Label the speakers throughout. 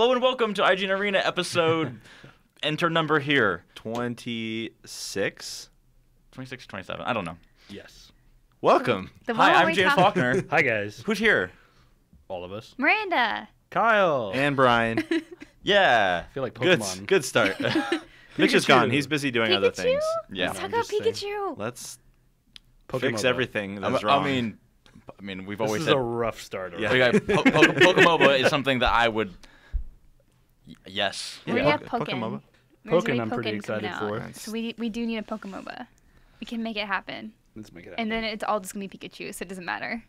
Speaker 1: Hello and welcome to IGN Arena episode. Enter number here.
Speaker 2: 26?
Speaker 1: 26, 27. I don't know.
Speaker 3: Yes.
Speaker 2: Welcome.
Speaker 1: Hi, I'm James Faulkner.
Speaker 3: Hi, guys.
Speaker 1: Who's here?
Speaker 3: All of us.
Speaker 4: Miranda.
Speaker 3: Kyle.
Speaker 2: And Brian.
Speaker 1: Yeah.
Speaker 3: I feel like Pokemon.
Speaker 2: Good start. Mitch is gone. He's busy doing other things.
Speaker 1: Yeah.
Speaker 4: Let's talk about Pikachu.
Speaker 2: Let's
Speaker 3: Pokemon
Speaker 2: fix everything that's
Speaker 1: I
Speaker 2: wrong.
Speaker 1: mean, we've
Speaker 3: This
Speaker 1: always
Speaker 3: is
Speaker 1: said
Speaker 3: a rough start.
Speaker 2: Yeah.
Speaker 3: already.
Speaker 1: Pokemoba is something that I would. Yes.
Speaker 4: We have Pokken.
Speaker 2: Pokemoba.
Speaker 4: There's a
Speaker 3: Pokken
Speaker 4: big
Speaker 3: I'm pretty
Speaker 4: Pokken
Speaker 3: excited
Speaker 4: coming
Speaker 3: for.
Speaker 4: out. So we do need a Pokemoba. We can make it happen.
Speaker 3: Let's make it happen.
Speaker 4: And then it's all just going to be Pikachu, so it doesn't matter.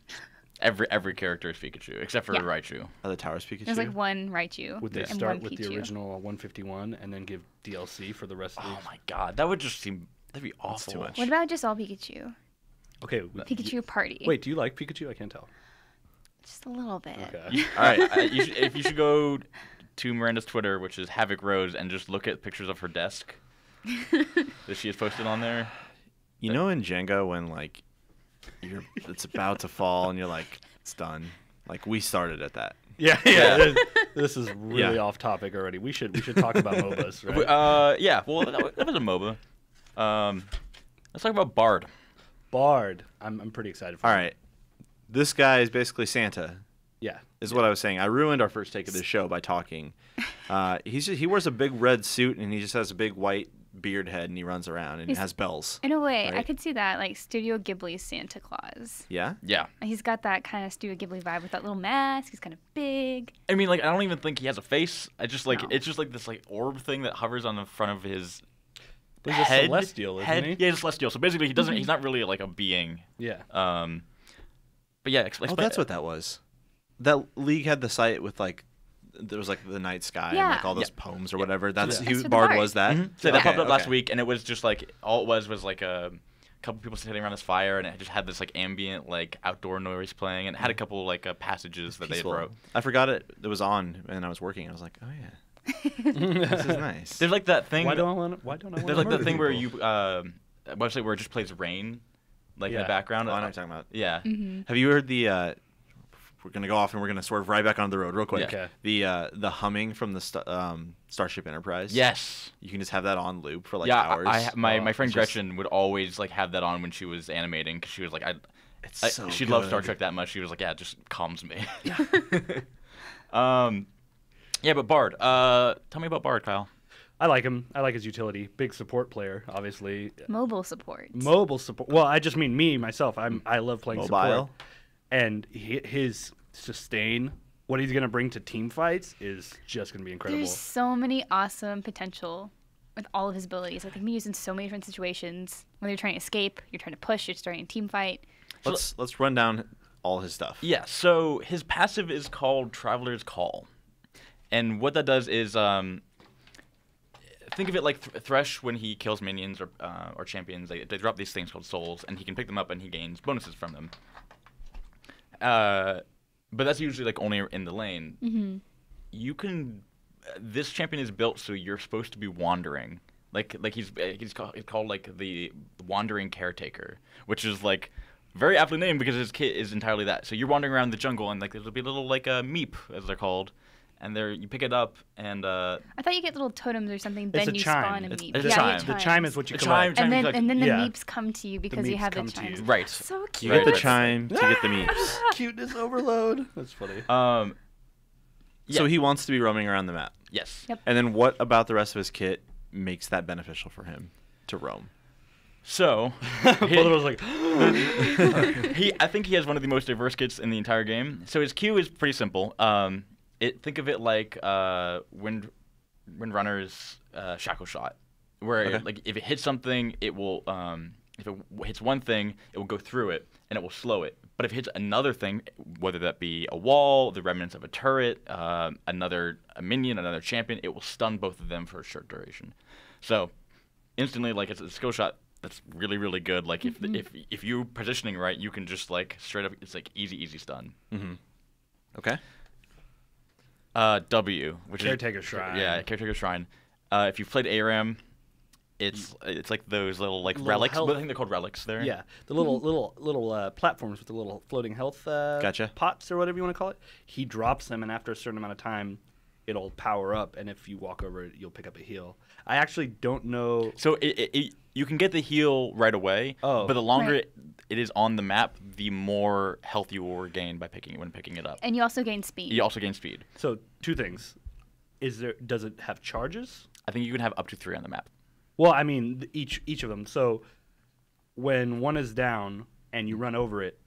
Speaker 1: Every character is Pikachu except for
Speaker 4: Yeah.
Speaker 1: Raichu.
Speaker 2: Are the towers Pikachu?
Speaker 4: There's like one Raichu
Speaker 3: Would they
Speaker 4: and
Speaker 3: start
Speaker 4: one
Speaker 3: with
Speaker 4: Pichu.
Speaker 3: the original 151 and then give DLC for the rest of
Speaker 1: Oh
Speaker 3: these?
Speaker 1: my god, that would just seem that'd be awful.
Speaker 2: too much.
Speaker 4: What about just all Pikachu?
Speaker 3: Okay.
Speaker 4: Pikachu Party.
Speaker 3: Wait, do you like Pikachu? I can't tell.
Speaker 4: Just a little bit.
Speaker 3: Okay.
Speaker 1: All right, you should go to Miranda's Twitter, which is Havoc Rose, and just look at pictures of her desk that she has posted on there.
Speaker 2: You know in Jenga when like it's about to fall and you're like it's done. Like we started at that.
Speaker 3: Yeah. This is really
Speaker 2: Yeah.
Speaker 3: off topic already. We should talk about MOBAs, right?
Speaker 1: Yeah. Well, that was a MOBA. Let's talk about Bard.
Speaker 3: Bard. I'm pretty excited for.
Speaker 2: All
Speaker 3: him.
Speaker 2: right. This guy is basically Santa.
Speaker 3: Yeah.
Speaker 2: Is what I was saying. I ruined our first take of this show by talking. He wears a big red suit and he just has a big white beard head and he runs around and
Speaker 4: He's-
Speaker 2: has bells.
Speaker 4: In a way, I
Speaker 2: Right?
Speaker 4: could see that, like Studio Ghibli's Santa Claus.
Speaker 2: Yeah?
Speaker 1: Yeah.
Speaker 4: He's got that kind of Studio Ghibli vibe with that little mask. He's kind of big.
Speaker 1: I mean, like, I don't even think he has a face. I just like
Speaker 4: No.
Speaker 1: it's just like this like orb thing that hovers on the front of his
Speaker 3: But he's
Speaker 1: head.
Speaker 3: a celestial, isn't he?
Speaker 1: Yeah, he's a celestial. So basically, he doesn't. He's not really like a being.
Speaker 3: Yeah.
Speaker 1: But yeah,
Speaker 2: Oh, that's what that was. That league had the site with like there was like the night sky and like
Speaker 4: Yeah.
Speaker 2: all those poems or whatever. That's
Speaker 3: Yeah.
Speaker 2: he
Speaker 4: That's what the
Speaker 2: Bard
Speaker 4: Bard.
Speaker 2: was that.
Speaker 1: So that
Speaker 2: Okay,
Speaker 1: popped up last
Speaker 2: okay.
Speaker 1: week, and it was just like all it was like a couple people sitting around this fire, and it just had this like ambient like outdoor noise playing, and it had a couple like passages that they
Speaker 2: Peaceful.
Speaker 1: wrote.
Speaker 2: I forgot it was on and I was working. I was like, oh yeah, this is nice.
Speaker 1: There's like that thing.
Speaker 3: Why don't I want to?
Speaker 1: There's like that thing where you a website where it just plays rain, like in the
Speaker 3: Yeah.
Speaker 1: background.
Speaker 2: Oh, I know what you're talking about.
Speaker 1: Yeah.
Speaker 2: Have you heard the? We're gonna go off and we're gonna swerve right back onto the road real quick.
Speaker 3: Yeah.
Speaker 2: Okay. The humming from the Starship Enterprise.
Speaker 1: Yes.
Speaker 2: You can just have that on loop for like
Speaker 1: Yeah.
Speaker 2: hours.
Speaker 1: My friend
Speaker 2: it's just-
Speaker 1: Gretchen would always like have that on when she was animating because she was like
Speaker 2: It's so
Speaker 1: she loved Star
Speaker 2: good.
Speaker 1: Trek that much. She was like, yeah, it just calms me. Yeah, but Bard. Tell me about Bard, Kyle.
Speaker 3: I like him. I like his utility. Big support player, obviously.
Speaker 4: Mobile support.
Speaker 3: Mobile support. Well, I just mean me myself. I love playing
Speaker 2: Mobile.
Speaker 3: support. And his sustain, what he's gonna bring to team fights, is just gonna be incredible.
Speaker 4: There's so many awesome potential with all of his abilities. I think he used in so many different situations. Whether you're trying to escape, you're trying to push, you're starting a team fight.
Speaker 2: Let's run down all his stuff.
Speaker 1: Yeah, so his passive is called Traveler's Call. And what that does is think of it like Thresh when he kills minions or champions. They drop these things called souls, and he can pick them up and he gains bonuses from them. But that's usually like only in the lane.
Speaker 4: Mm-hmm.
Speaker 1: You can. This champion is built so you're supposed to be wandering. Like he's called like the wandering caretaker, which is like very aptly named because his kit is entirely that. So you're wandering around the jungle and like there'll be a little like a meep as they're called, and you pick it up and
Speaker 4: I thought you get little totems or something,
Speaker 3: It's
Speaker 4: then
Speaker 3: a
Speaker 4: you
Speaker 3: chime.
Speaker 4: spawn a
Speaker 1: It's
Speaker 4: meep.
Speaker 1: a
Speaker 4: Yeah,
Speaker 1: chime.
Speaker 4: you get
Speaker 3: The chime is what you
Speaker 1: a
Speaker 3: collect.
Speaker 1: chime
Speaker 4: And then the
Speaker 3: Yeah.
Speaker 4: meeps come to you because you
Speaker 3: meeps
Speaker 4: have the
Speaker 3: come to
Speaker 4: chimes.
Speaker 3: you.
Speaker 1: right.
Speaker 4: So
Speaker 2: You
Speaker 4: cute.
Speaker 2: get the
Speaker 1: Right.
Speaker 2: chime to get the meeps.
Speaker 3: Cuteness overload. That's funny.
Speaker 2: So
Speaker 1: Yeah.
Speaker 2: he wants to be roaming around the map.
Speaker 1: Yes.
Speaker 4: Yep.
Speaker 2: And then what about the rest of his kit makes that beneficial for him to roam?
Speaker 1: So
Speaker 3: Both of us like.
Speaker 1: I think he has one of the most diverse kits in the entire game. So his Q is pretty simple. Think of it like Windrunner's Shackle Shot, where
Speaker 2: Okay.
Speaker 1: like if it hits something, it will if it hits one thing, it will go through it and it will slow it. But if it hits another thing, whether that be a wall, the remnants of a turret, a minion, another champion, it will stun both of them for a short duration. So instantly, like it's a skill shot that's really really good. Like if you're positioning right, you can just like straight up, it's like easy stun.
Speaker 2: Okay.
Speaker 1: W, which
Speaker 3: Caretaker
Speaker 1: is
Speaker 3: Shrine.
Speaker 1: Yeah, Caretaker Shrine. If you've played ARAM, it's like those little like
Speaker 3: Little
Speaker 1: relics.
Speaker 3: health-
Speaker 1: I think they're called relics there.
Speaker 3: Yeah, the little platforms with the little floating health
Speaker 2: Gotcha.
Speaker 3: pots or whatever you want to call it. He drops them, and after a certain amount of time, it'll power up, and if you walk over it, you'll pick up a heal. I actually don't know.
Speaker 1: So you can get the heal right away, but the longer it is on the map, the more health you will regain by when picking it up.
Speaker 4: And you also gain speed.
Speaker 1: You also gain speed.
Speaker 3: So 2 things. Does it have charges?
Speaker 1: I think you can have up to 3 on the map.
Speaker 3: Well, I mean each of them. So when one is down and you run over it,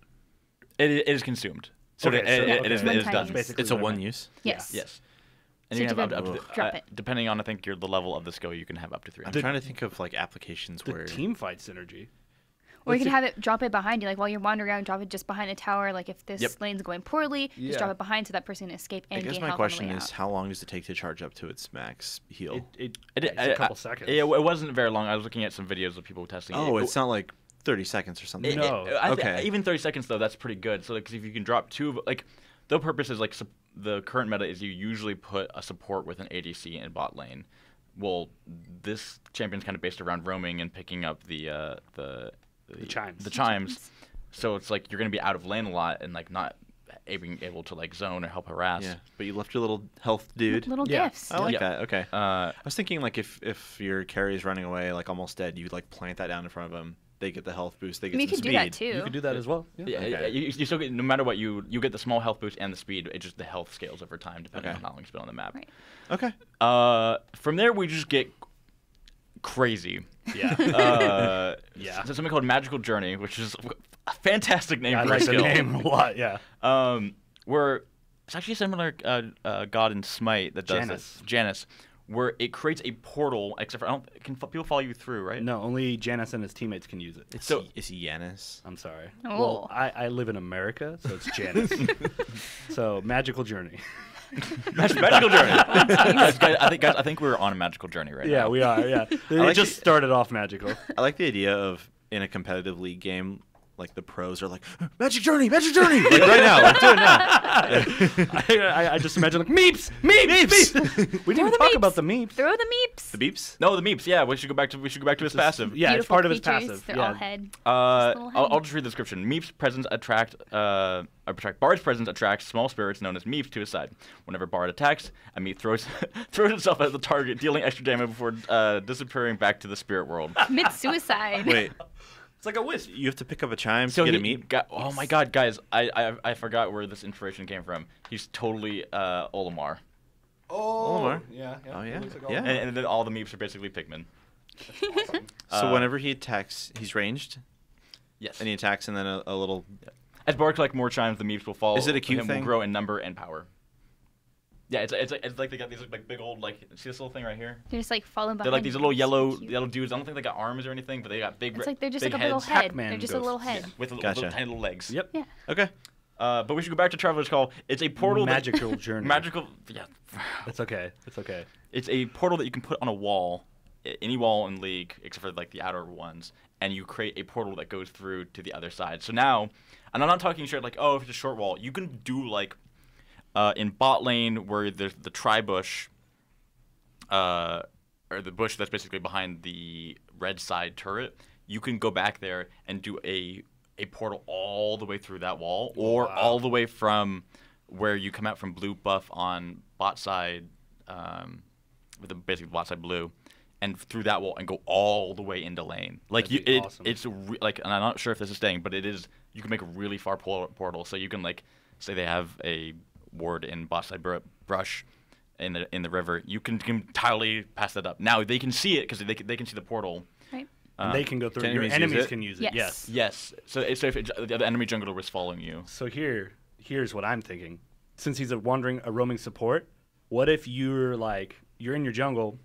Speaker 1: It is consumed. So
Speaker 3: Okay,
Speaker 1: it is
Speaker 4: One
Speaker 1: done.
Speaker 4: time.
Speaker 3: basically
Speaker 2: It's a
Speaker 3: what I
Speaker 2: one
Speaker 3: meant.
Speaker 2: use.
Speaker 4: Yes.
Speaker 1: Yes.
Speaker 4: So
Speaker 1: And you
Speaker 4: you
Speaker 1: can have
Speaker 4: can
Speaker 1: up to
Speaker 4: drop it.
Speaker 1: depending on I think the level of the skill, you can have up to 3.
Speaker 2: I'm trying to think of like applications
Speaker 3: The
Speaker 2: where
Speaker 3: team fight synergy.
Speaker 4: Or you
Speaker 3: Let's
Speaker 4: can
Speaker 3: see-
Speaker 4: have it drop it behind you, like while you're wandering around, drop it just behind a tower. Like if this
Speaker 1: Yep.
Speaker 4: lane's going poorly,
Speaker 3: Yeah.
Speaker 4: just drop it behind so that person can escape and
Speaker 2: I guess
Speaker 4: gain
Speaker 2: my
Speaker 4: health
Speaker 2: question
Speaker 4: on the way
Speaker 2: is,
Speaker 4: out.
Speaker 2: how long does it take to charge up to its max heal?
Speaker 3: It's
Speaker 1: It-
Speaker 3: a couple seconds.
Speaker 1: It wasn't very long. I was looking at some videos of people testing
Speaker 2: Oh,
Speaker 1: it.
Speaker 2: it's not like 30 seconds or something.
Speaker 3: No.
Speaker 2: Okay.
Speaker 1: Even 30 seconds though, that's pretty good. So because if you can drop 2, like the purpose is like the current meta is you usually put a support with an ADC in bot lane. Well, this champion's kind of based around roaming and picking up the
Speaker 3: chimes.
Speaker 1: The chimes. So it's like you're gonna be out of lane a lot and like not being able to like zone or help harass.
Speaker 2: Yeah, but you left your little health dude.
Speaker 4: Little
Speaker 3: Yeah.
Speaker 4: gifts.
Speaker 2: I like
Speaker 1: Yeah.
Speaker 2: that. Okay. I was thinking like if your carry's running away like almost dead, you like plant that down in front of them. They get the health boost. They get
Speaker 4: I mean, you
Speaker 2: some
Speaker 4: can
Speaker 2: speed.
Speaker 4: do that too.
Speaker 3: You could do that as well. Yeah.
Speaker 1: Yeah,
Speaker 2: Okay.
Speaker 1: you still get, no matter what, you get the small health boost and the speed. It just the health scales over time depending
Speaker 2: Okay.
Speaker 1: on how long you spend on the map.
Speaker 4: Right.
Speaker 2: Okay.
Speaker 1: From there, we just get crazy.
Speaker 3: Yeah.
Speaker 1: So something called Magical Journey, which is a fantastic name
Speaker 3: I
Speaker 1: for
Speaker 3: like
Speaker 1: a
Speaker 3: the
Speaker 1: skill.
Speaker 3: name a lot. Yeah.
Speaker 1: Where it's actually a similar god in Smite that does
Speaker 3: Janus.
Speaker 1: this. Janus, where it creates a portal. Except for people follow you through, right?
Speaker 3: No, only Janus and his teamites can use it.
Speaker 2: Is he Yanis?
Speaker 3: I'm sorry.
Speaker 4: Oh.
Speaker 3: Well, I live in America, so it's Janus. So magical journey.
Speaker 1: Magical Journey. I think we're on a magical journey right now.
Speaker 3: Yeah, we are. Yeah, it
Speaker 2: like
Speaker 3: just started off magical.
Speaker 2: I like the idea of in a competitive league game, like the pros are like, Magic Journey, Magic Journey, like right now, like do it now.
Speaker 3: I just imagine like meeps. We didn't
Speaker 4: the
Speaker 3: talk
Speaker 4: meeps.
Speaker 3: about the meeps.
Speaker 4: Throw the meeps.
Speaker 2: The beeps.
Speaker 1: No, the meeps. Yeah, we should go back to his passive.
Speaker 3: Yeah, it's
Speaker 4: Beautiful
Speaker 3: part of his
Speaker 4: creatures.
Speaker 3: passive.
Speaker 4: They're
Speaker 3: yeah.
Speaker 4: all head.
Speaker 1: I'll
Speaker 4: head.
Speaker 1: just read the description. Meep's presence Bard's presence attracts small spirits known as Meeps to his side. Whenever Bard attacks, a Meep throws itself at the target, dealing extra damage before disappearing back to the spirit world.
Speaker 4: Mid suicide.
Speaker 2: Wait,
Speaker 3: It's like a wisp.
Speaker 2: you have to pick up a chime
Speaker 1: So
Speaker 2: to get a
Speaker 1: he
Speaker 2: meep.
Speaker 1: oh my god, guys! I forgot where this inspiration came from. He's totally Olimar,
Speaker 2: Olimar.
Speaker 3: Yeah.
Speaker 2: Oh, yeah.
Speaker 3: Looks like
Speaker 2: Yeah.
Speaker 1: and then all the Meeps are basically Pikmin.
Speaker 2: So whenever he attacks, he's ranged,
Speaker 1: Yes.
Speaker 2: and he attacks, and then a little.
Speaker 1: As Bard collects more chimes, the Meeps will follow.
Speaker 2: Is it a cute
Speaker 1: him
Speaker 2: thing?
Speaker 1: Will grow in number and power. Yeah, it's like they got these like big old like see this little thing right here.
Speaker 4: They're just like falling behind.
Speaker 1: They're like these
Speaker 4: you.
Speaker 1: little
Speaker 4: It's
Speaker 1: yellow
Speaker 4: so cute.
Speaker 1: yellow dudes. I don't think they got arms or anything, but they got big.
Speaker 4: It's like they're just
Speaker 1: big
Speaker 4: like a little
Speaker 1: heads.
Speaker 4: head.
Speaker 3: Pac-Man
Speaker 4: They're just a little
Speaker 3: ghosts.
Speaker 4: head.
Speaker 1: with little,
Speaker 2: Gotcha.
Speaker 1: tiny little legs.
Speaker 3: Yep.
Speaker 4: Yeah.
Speaker 2: Okay.
Speaker 1: But we should go back to Traveler's Call. It's a portal.
Speaker 3: Magical journey.
Speaker 1: Magical. Yeah.
Speaker 3: It's okay. It's okay.
Speaker 1: It's a portal that you can put on a wall, any wall in League except for like the outer ones, and you create a portal that goes through to the other side. So now, and I'm not talking straight like, oh, if it's a short wall, you can do like in bot lane where there's the tri-bush, or the bush that's basically behind the red side turret. You can go back there and do a portal all the way through that wall, or
Speaker 3: Wow.
Speaker 1: all the way from where you come out from blue buff on bot side, with the basically bot side blue, and through that wall and go all the way into lane. Like
Speaker 3: That'd be awesome.
Speaker 1: it's like, and I'm not sure if this is staying, but it is. You can make a really far portal, so you can like say they have a ward in bot side brush in the river. You can entirely pass that up. Now they can see it because they can see the portal.
Speaker 4: Right.
Speaker 3: And they can go through.
Speaker 2: can
Speaker 3: Your
Speaker 2: enemies use
Speaker 3: enemies
Speaker 2: it?
Speaker 3: can use it.
Speaker 4: Yes.
Speaker 3: Yes.
Speaker 1: Yes. So if the enemy jungler was following you.
Speaker 3: So here's what I'm thinking. Since he's a roaming support, what if you're in your jungle,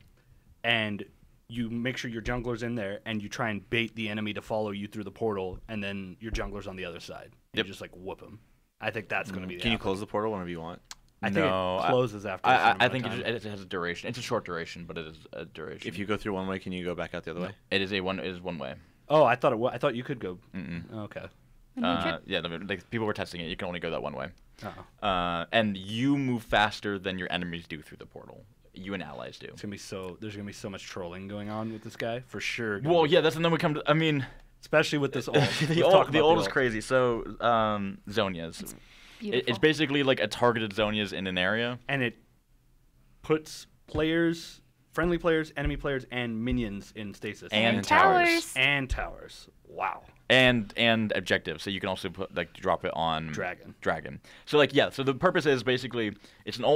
Speaker 3: and you make sure your jungler's in there, and you try and bait the enemy to follow you through the portal, and then your jungler's on the other side.
Speaker 1: Yep.
Speaker 3: You just like whoop him. I think that's going to be. The
Speaker 2: Can you
Speaker 3: outcome.
Speaker 2: close the portal whenever you want?
Speaker 3: I think
Speaker 1: No,
Speaker 3: it closes after. a certain
Speaker 1: I
Speaker 3: amount
Speaker 1: think
Speaker 3: of time.
Speaker 1: it has a duration. It's a short duration, but it is a duration.
Speaker 2: If you go through one way, can you go back out the other way?
Speaker 1: it is one way.
Speaker 3: Oh, I thought I thought you could go.
Speaker 1: Mm-mm.
Speaker 3: Okay.
Speaker 1: Yeah, like, people were testing it. You can only go that one way.
Speaker 3: Uh-oh.
Speaker 1: And you move faster than your enemies do through the portal. You and allies do.
Speaker 3: It's gonna be there's gonna be so much trolling going on with this guy for sure.
Speaker 1: Well, yeah, and then we come to. I mean,
Speaker 3: especially with this ult.
Speaker 1: the ult is crazy. So Zonias. It's
Speaker 4: Beautiful.
Speaker 1: basically like a targeted Zonias in an area.
Speaker 3: And puts players, friendly players, enemy players, and minions in stasis.
Speaker 1: And
Speaker 4: towers.
Speaker 3: And towers. Wow.
Speaker 1: And objectives, so you can also put drop it on
Speaker 3: Dragon.
Speaker 1: So so the purpose is basically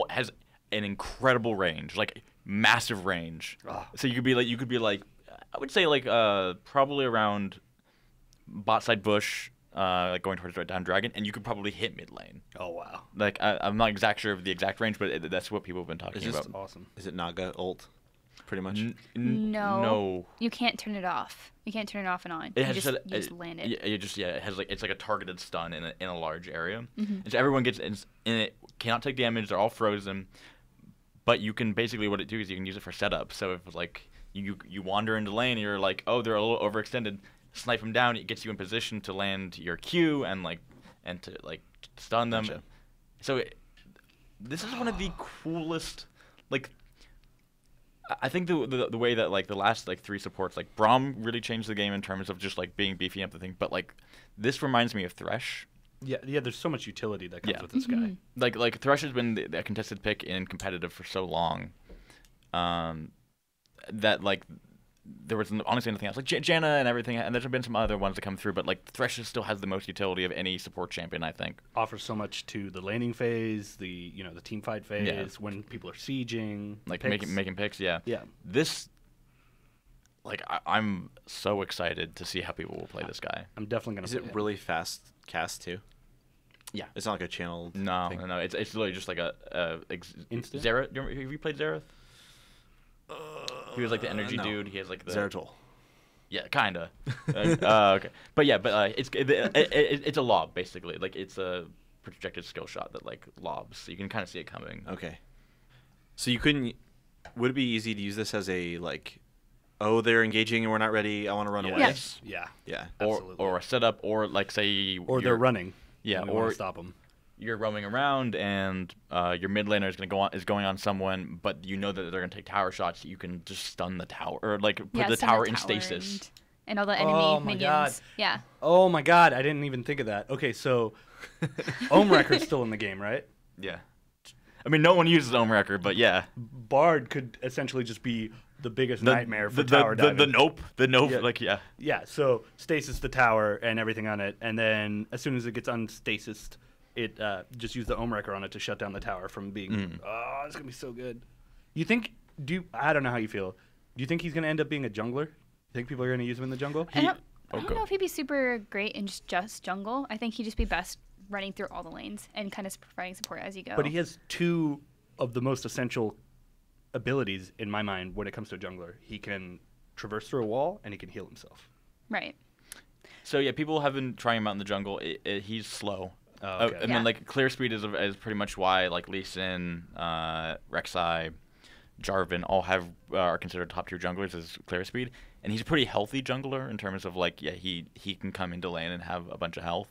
Speaker 1: has an incredible range, like massive range.
Speaker 3: Oh.
Speaker 1: So you could be like I would say probably around bot side bush, like going towards right down dragon, and you could probably hit mid lane.
Speaker 3: Oh wow.
Speaker 1: Like I'm not exact sure of the exact range, but that's what people have been talking about.
Speaker 3: Awesome.
Speaker 2: Is it Naga ult? Pretty much.
Speaker 4: No. You can't turn it off. You can't turn it off and on.
Speaker 1: It
Speaker 4: you
Speaker 1: has
Speaker 4: just land it.
Speaker 1: It has it's like a targeted stun in a large area,
Speaker 4: Mm-hmm.
Speaker 1: and so everyone gets in it, cannot take damage. They're all frozen, but you can basically what it do is you can use it for setup. So if like you wander into lane and you're like, oh, they're a little overextended, snipe them down. It gets you in position to land your Q and to stun them.
Speaker 2: Gotcha.
Speaker 1: So this is one of the coolest I think the way that the last 3 supports Braum really changed the game in terms of just being beefy up the thing, but this reminds me of Thresh.
Speaker 3: Yeah. There's so much utility that comes with this
Speaker 4: Mm-hmm.
Speaker 3: guy.
Speaker 1: Like Thresh has been the contested pick in competitive for so long, that there was honestly nothing else. Janna and everything, and there's been some other ones that come through, but Thresh still has the most utility of any support champion, I think.
Speaker 3: Offers so much to the laning phase, the team fight phase, when people are sieging,
Speaker 1: Making picks, yeah.
Speaker 3: Yeah.
Speaker 1: This, I'm so excited to see how people will play this guy.
Speaker 3: I'm definitely gonna.
Speaker 2: Is it really fast cast too?
Speaker 1: Yeah.
Speaker 2: It's not like a channel.
Speaker 1: No,
Speaker 2: thing.
Speaker 1: no, it's literally just
Speaker 3: Instant?
Speaker 1: Xerath. Have you played Xerath? He was the energy
Speaker 2: no.
Speaker 1: dude. He has the
Speaker 2: Zeratul.
Speaker 1: Yeah, kinda. Okay, but it's a lob basically. It's a projected skill shot that lobs, so you can kind of see it coming.
Speaker 2: Okay. So you couldn't. Would it be easy to use this as a oh, they're engaging and we're not ready. I want to run away.
Speaker 1: Yes.
Speaker 3: Yeah.
Speaker 2: Yeah.
Speaker 1: Or a setup, or say.
Speaker 3: Or they're running.
Speaker 1: Yeah.
Speaker 3: And we
Speaker 1: Or
Speaker 3: wanna stop them.
Speaker 1: you're roaming around and your mid laner is going on someone, but you know that they're gonna take tower shots. You can just stun the tower or put the
Speaker 4: stun
Speaker 1: tower in stasis.
Speaker 4: And all the enemy
Speaker 3: Oh my
Speaker 4: minions.
Speaker 3: God.
Speaker 4: Yeah.
Speaker 3: Oh my God! I didn't even think of that. Okay, so Omwrecker's still in the game, right?
Speaker 1: Yeah. I mean, no one uses Omwrecker, but yeah.
Speaker 3: Bard could essentially just be the biggest nightmare for tower
Speaker 1: the
Speaker 3: diving.
Speaker 1: the nope,
Speaker 3: Yeah. Yeah, so stasis the tower and everything on it, and then as soon as it gets unstasised, it just use the Omwrecker on it to shut down the tower from being. Oh, it's gonna be so good. I don't know how you feel. Do you think he's gonna end up being a jungler? You think people are gonna use him in the jungle?
Speaker 4: I don't know if he'd be super great in just jungle. I think he'd just be best running through all the lanes and kind of providing support as you go.
Speaker 3: But he has 2 of the most essential abilities in my mind when it comes to a jungler. He can traverse through a wall and he can heal himself.
Speaker 4: Right.
Speaker 1: So yeah, people have been trying him out in the jungle. He's slow.
Speaker 3: Oh, okay.
Speaker 1: And then clear speed is pretty much why Lee Sin, Rek'Sai, Jarvan all are considered top tier junglers as clear speed, and he's a pretty healthy jungler in terms of he can come into lane and have a bunch of health.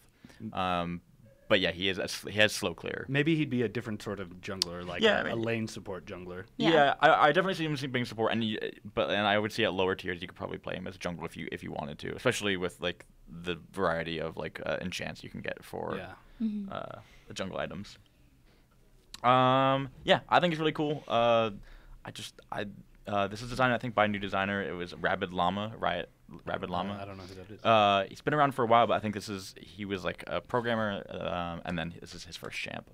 Speaker 1: But yeah, he has slow clear.
Speaker 3: Maybe he'd be a different sort of jungler, a lane support jungler.
Speaker 1: Yeah, I definitely see him being support, and I would say at lower tiers you could probably play him as jungle if you wanted to, especially with the variety of enchants you can get for the jungle items. Yeah, I think it's really cool. This is designed, I think, by a new designer. It was Rabid Llama, right? Rabid Llama.
Speaker 3: I don't know who that is.
Speaker 1: He's been around for a while, but I think he was a programmer, and then this is his first champ.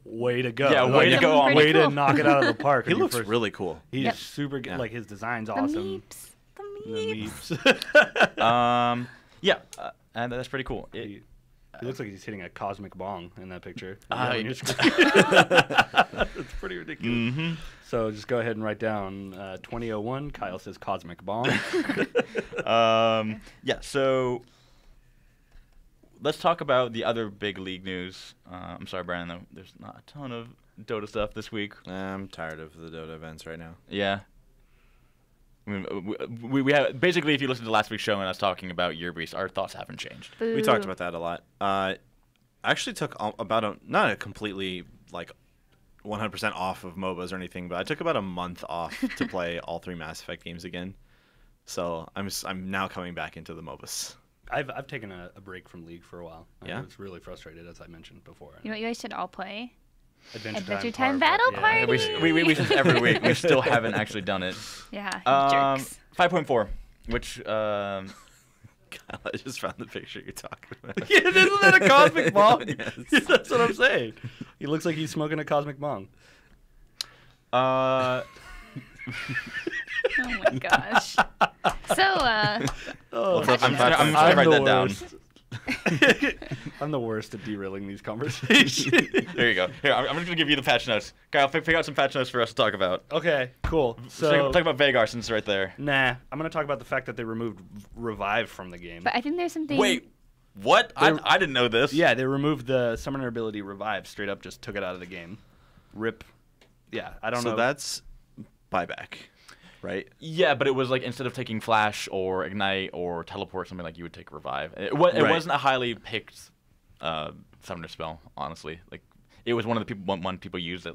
Speaker 3: Way to go!
Speaker 1: Yeah, way to go on.
Speaker 3: Way to
Speaker 4: cool.
Speaker 3: knock it out of the park.
Speaker 2: He looks really cool.
Speaker 3: He's super good.
Speaker 4: Yep.
Speaker 3: His design's
Speaker 4: The
Speaker 3: awesome.
Speaker 4: meeps.
Speaker 3: The
Speaker 4: The
Speaker 3: meeps.
Speaker 1: Yeah, and that's pretty cool.
Speaker 3: He looks like he's hitting a cosmic bong in that picture.
Speaker 1: It's
Speaker 3: It's pretty ridiculous.
Speaker 1: Mm-hmm.
Speaker 3: So just go ahead and write down 2001. Kyle says cosmic bong.
Speaker 1: Yeah, so let's talk about the other big league news. I'm sorry, Brandon, though, there's not a ton of Dota stuff this week.
Speaker 2: I'm tired of the Dota events right now.
Speaker 1: Yeah. I mean, we have basically, if you listen to last week's show and us talking about Year Beast, our thoughts haven't changed.
Speaker 4: Boo.
Speaker 2: We talked about that a lot. I actually took not a completely 100% off of MOBAs or anything, but I took about a month off to play all 3 Mass Effect games again. So I'm now coming back into the MOBAs.
Speaker 3: I've taken a break from League for a while.
Speaker 2: Yeah?
Speaker 3: I was really frustrated, as I mentioned before.
Speaker 4: You know what you guys should all play? Adventure Time Battle
Speaker 3: Party.
Speaker 4: Party.
Speaker 1: We say every week. We still haven't actually done it.
Speaker 4: Yeah, jerks.
Speaker 1: 5.4, which
Speaker 2: Kyle, I just found the picture you're talking about.
Speaker 3: Yeah, isn't that a cosmic bong?
Speaker 2: Yes.
Speaker 3: That's what I'm saying. He looks like he's smoking a cosmic bong.
Speaker 4: Oh my gosh. So,
Speaker 3: Oh,
Speaker 1: I'm trying to write that down.
Speaker 3: I'm the worst at derailing these conversations.
Speaker 1: There you go. Here, I'm just going to give you the patch notes. Kyle, pick out some patch notes for us to talk about.
Speaker 3: Okay, cool.
Speaker 1: So talk about Vagar since it's right there.
Speaker 3: Nah, I'm going to talk about the fact that they removed Revive from the game.
Speaker 4: but I think there's something.
Speaker 1: Wait, what? I didn't know this.
Speaker 3: Yeah, they removed the summoner ability Revive, straight up just took it out of the game. Rip. Yeah, I don't know.
Speaker 2: So that's buyback, right?
Speaker 1: Yeah, but it was like instead of taking Flash or Ignite or Teleport, something like you would take Revive. It wasn't a highly picked summoner spell, honestly. Like it was one of the one people used at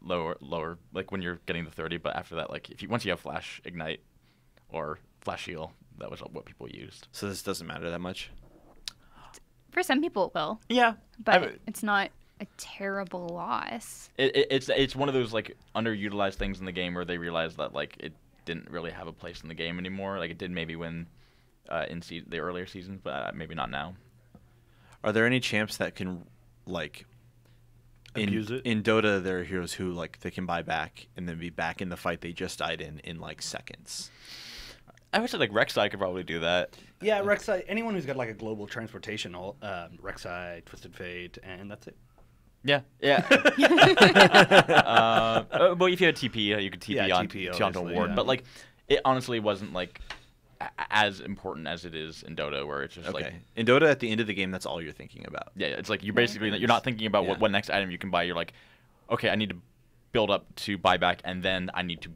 Speaker 1: lower, like when you're getting the 30. But after that, like once you have Flash, Ignite, or Flash Heal, that was what people used.
Speaker 2: So this doesn't matter that much?
Speaker 4: For some people, it will.
Speaker 1: Yeah,
Speaker 4: But it's not a terrible loss.
Speaker 1: It's one of those like underutilized things in the game where they realized that like it didn't really have a place in the game anymore. Like it did maybe when in the earlier seasons, but maybe not now.
Speaker 2: Are there any champs that can like
Speaker 3: Abuse it?
Speaker 2: In Dota, there are heroes who like they can buy back and then be back in the fight they just died in like seconds.
Speaker 1: I would say like Rek'Sai could probably do that.
Speaker 3: Yeah, Rek'Sai. Anyone who's got like a global transportation, Rek'Sai, Twisted Fate, and that's it.
Speaker 1: Yeah. Well, if you had TP, you could TP on
Speaker 3: TP,
Speaker 1: onto a
Speaker 3: obviously,
Speaker 1: ward.
Speaker 3: yeah.
Speaker 1: But like, it honestly wasn't like as important as it is in Dota, where it's just
Speaker 2: Okay.
Speaker 1: like,
Speaker 2: In Dota, at the end of the game, that's all you're thinking about.
Speaker 1: yeah, it's like you're not thinking about
Speaker 2: Yeah.
Speaker 1: what next item you can buy. You're like, okay, I need to build up to buy back, and then I need to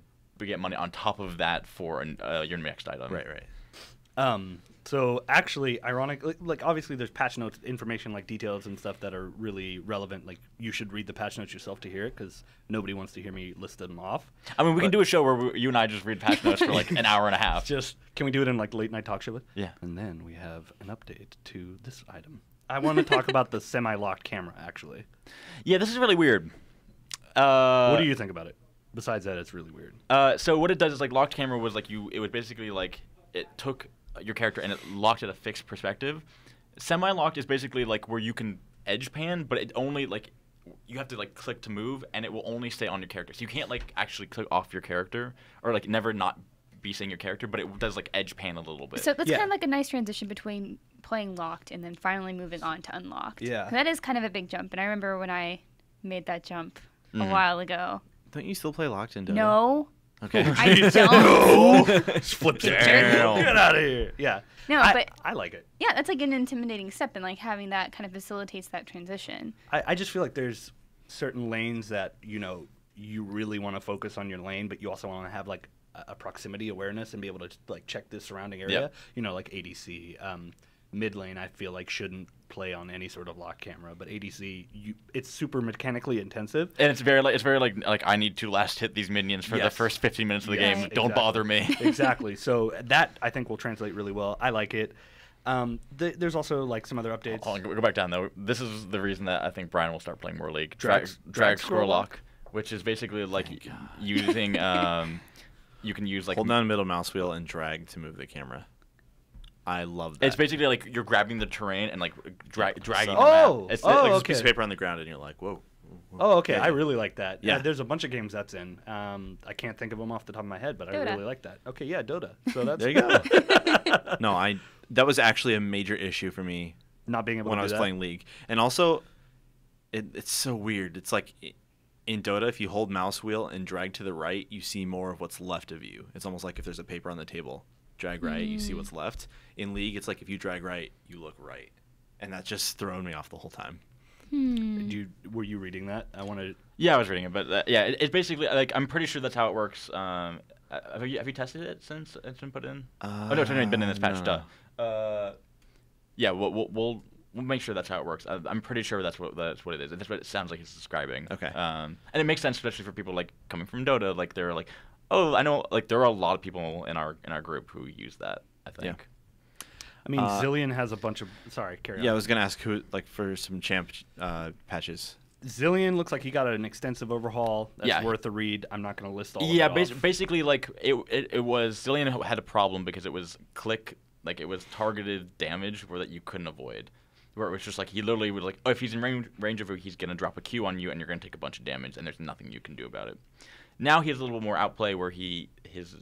Speaker 1: get money on top of that for your next item.
Speaker 2: Right.
Speaker 3: So actually, ironically, like obviously there's patch notes information like details and stuff that are really relevant. Like you should read the patch notes yourself to hear it because nobody wants to hear me list them off.
Speaker 1: I mean, we can do a show where you and I just read patch notes for like an hour and a half.
Speaker 3: Just can we do it in like late night talk show?
Speaker 1: Yeah.
Speaker 3: And then we have an update to this item. I want to talk about the semi-locked camera actually.
Speaker 1: Yeah, this is really weird.
Speaker 3: What do you think about it? Besides that, it's really weird.
Speaker 1: So what it does is like locked camera was like it would basically like it took your character and it locked at a fixed perspective. Semi-locked is basically like where you can edge pan, but it only like you have to like click to move and it will only stay on your character. So you can't like actually click off your character or like never not be seeing your character, but it does like edge pan a little bit.
Speaker 4: So that's
Speaker 3: Yeah.
Speaker 4: kind of like a nice transition between playing locked and then finally moving on to unlocked.
Speaker 3: Yeah.
Speaker 4: That is kind of a big jump. And I remember when I made that jump a
Speaker 1: Mhm.
Speaker 4: while ago.
Speaker 2: Don't you still play Locked in Dota?
Speaker 4: No,
Speaker 2: Okay.
Speaker 4: I don't.
Speaker 3: Just flips it.
Speaker 2: Damn.
Speaker 3: Get out of here. Yeah.
Speaker 4: No, but
Speaker 3: I like it.
Speaker 4: yeah, that's like an intimidating step, and like having that kind of facilitates that transition.
Speaker 3: I just feel like there's certain lanes that you really want to focus on your lane, but you also want to have like a proximity awareness and be able to like check the surrounding area.
Speaker 1: Yep.
Speaker 3: Like ADC, mid lane. I feel like shouldn't play on any sort of lock camera, but ADC, it's super mechanically intensive.
Speaker 1: And it's very like I need to last hit these minions for the
Speaker 3: Yes.
Speaker 1: first 15 minutes of the
Speaker 3: Yes,
Speaker 1: game.
Speaker 4: Right.
Speaker 1: Don't bother me.
Speaker 3: Exactly. So that I think will translate really well. I like it. There's also like some other updates.
Speaker 1: Hold on, go back down though. This is the reason that I think Brian will start playing more League.
Speaker 3: Drag
Speaker 1: Drag
Speaker 3: scroll
Speaker 1: scroll
Speaker 3: lock.
Speaker 1: lock, which is basically like using you can use like
Speaker 2: Hold down middle mouse wheel and drag to move the camera. I love that.
Speaker 1: it's basically like you're grabbing the terrain and like dragging the
Speaker 3: Oh!
Speaker 1: map. It's
Speaker 3: Oh,
Speaker 2: like
Speaker 1: like
Speaker 2: this piece of
Speaker 3: okay.
Speaker 2: paper on the ground, and you're like, whoa.
Speaker 3: Oh, okay.
Speaker 2: Yeah.
Speaker 3: I really like that.
Speaker 2: Yeah.
Speaker 3: There's a bunch of games that's in. I can't think of them off the top of my head, but I
Speaker 4: Dota.
Speaker 3: really like that. Okay, yeah, Dota. So that's
Speaker 2: There you go. No, that was actually a major issue for me
Speaker 3: not being able
Speaker 2: when
Speaker 3: to
Speaker 2: I
Speaker 3: do
Speaker 2: was
Speaker 3: that.
Speaker 2: playing League. And also, it's so weird. It's like in Dota, if you hold mouse wheel and drag to the right, you see more of what's left of you. It's almost like if there's a paper on the table, drag right, you see what's left. In League, it's like if you drag right, you look right. And that's just thrown me off the whole time.
Speaker 3: Were you reading that? I wanted.
Speaker 1: Yeah, I was reading it, but yeah, it's basically like I'm pretty sure that's how it works. Have you tested it since it's been put in? Oh no, it's only been in this patch.
Speaker 2: no.
Speaker 1: Duh. Yeah, we'll make sure that's how it works. I'm pretty sure that's what it is. That's what it sounds like it's describing.
Speaker 2: Okay.
Speaker 1: And it makes sense, especially for people like coming from Dota. Like they're like, oh, I know. Like there are a lot of people in our group who use that. I think.
Speaker 2: Yeah.
Speaker 3: I mean, Zillion has a bunch of. Sorry, carry on.
Speaker 2: Yeah, I was going to ask who, like, for some champ patches.
Speaker 3: Zillion looks like he got an extensive overhaul. That's
Speaker 1: Yeah.
Speaker 3: worth a read. I'm not going to list all
Speaker 1: Yeah,
Speaker 3: of it off.
Speaker 1: basically, like it was Zillion had a problem because it was it was targeted damage where that you couldn't avoid. Where it was just like he literally would like, oh, if he's in range of you, he's gonna drop a Q on you and you're gonna take a bunch of damage and there's nothing you can do about it. Now he has a little more outplay where his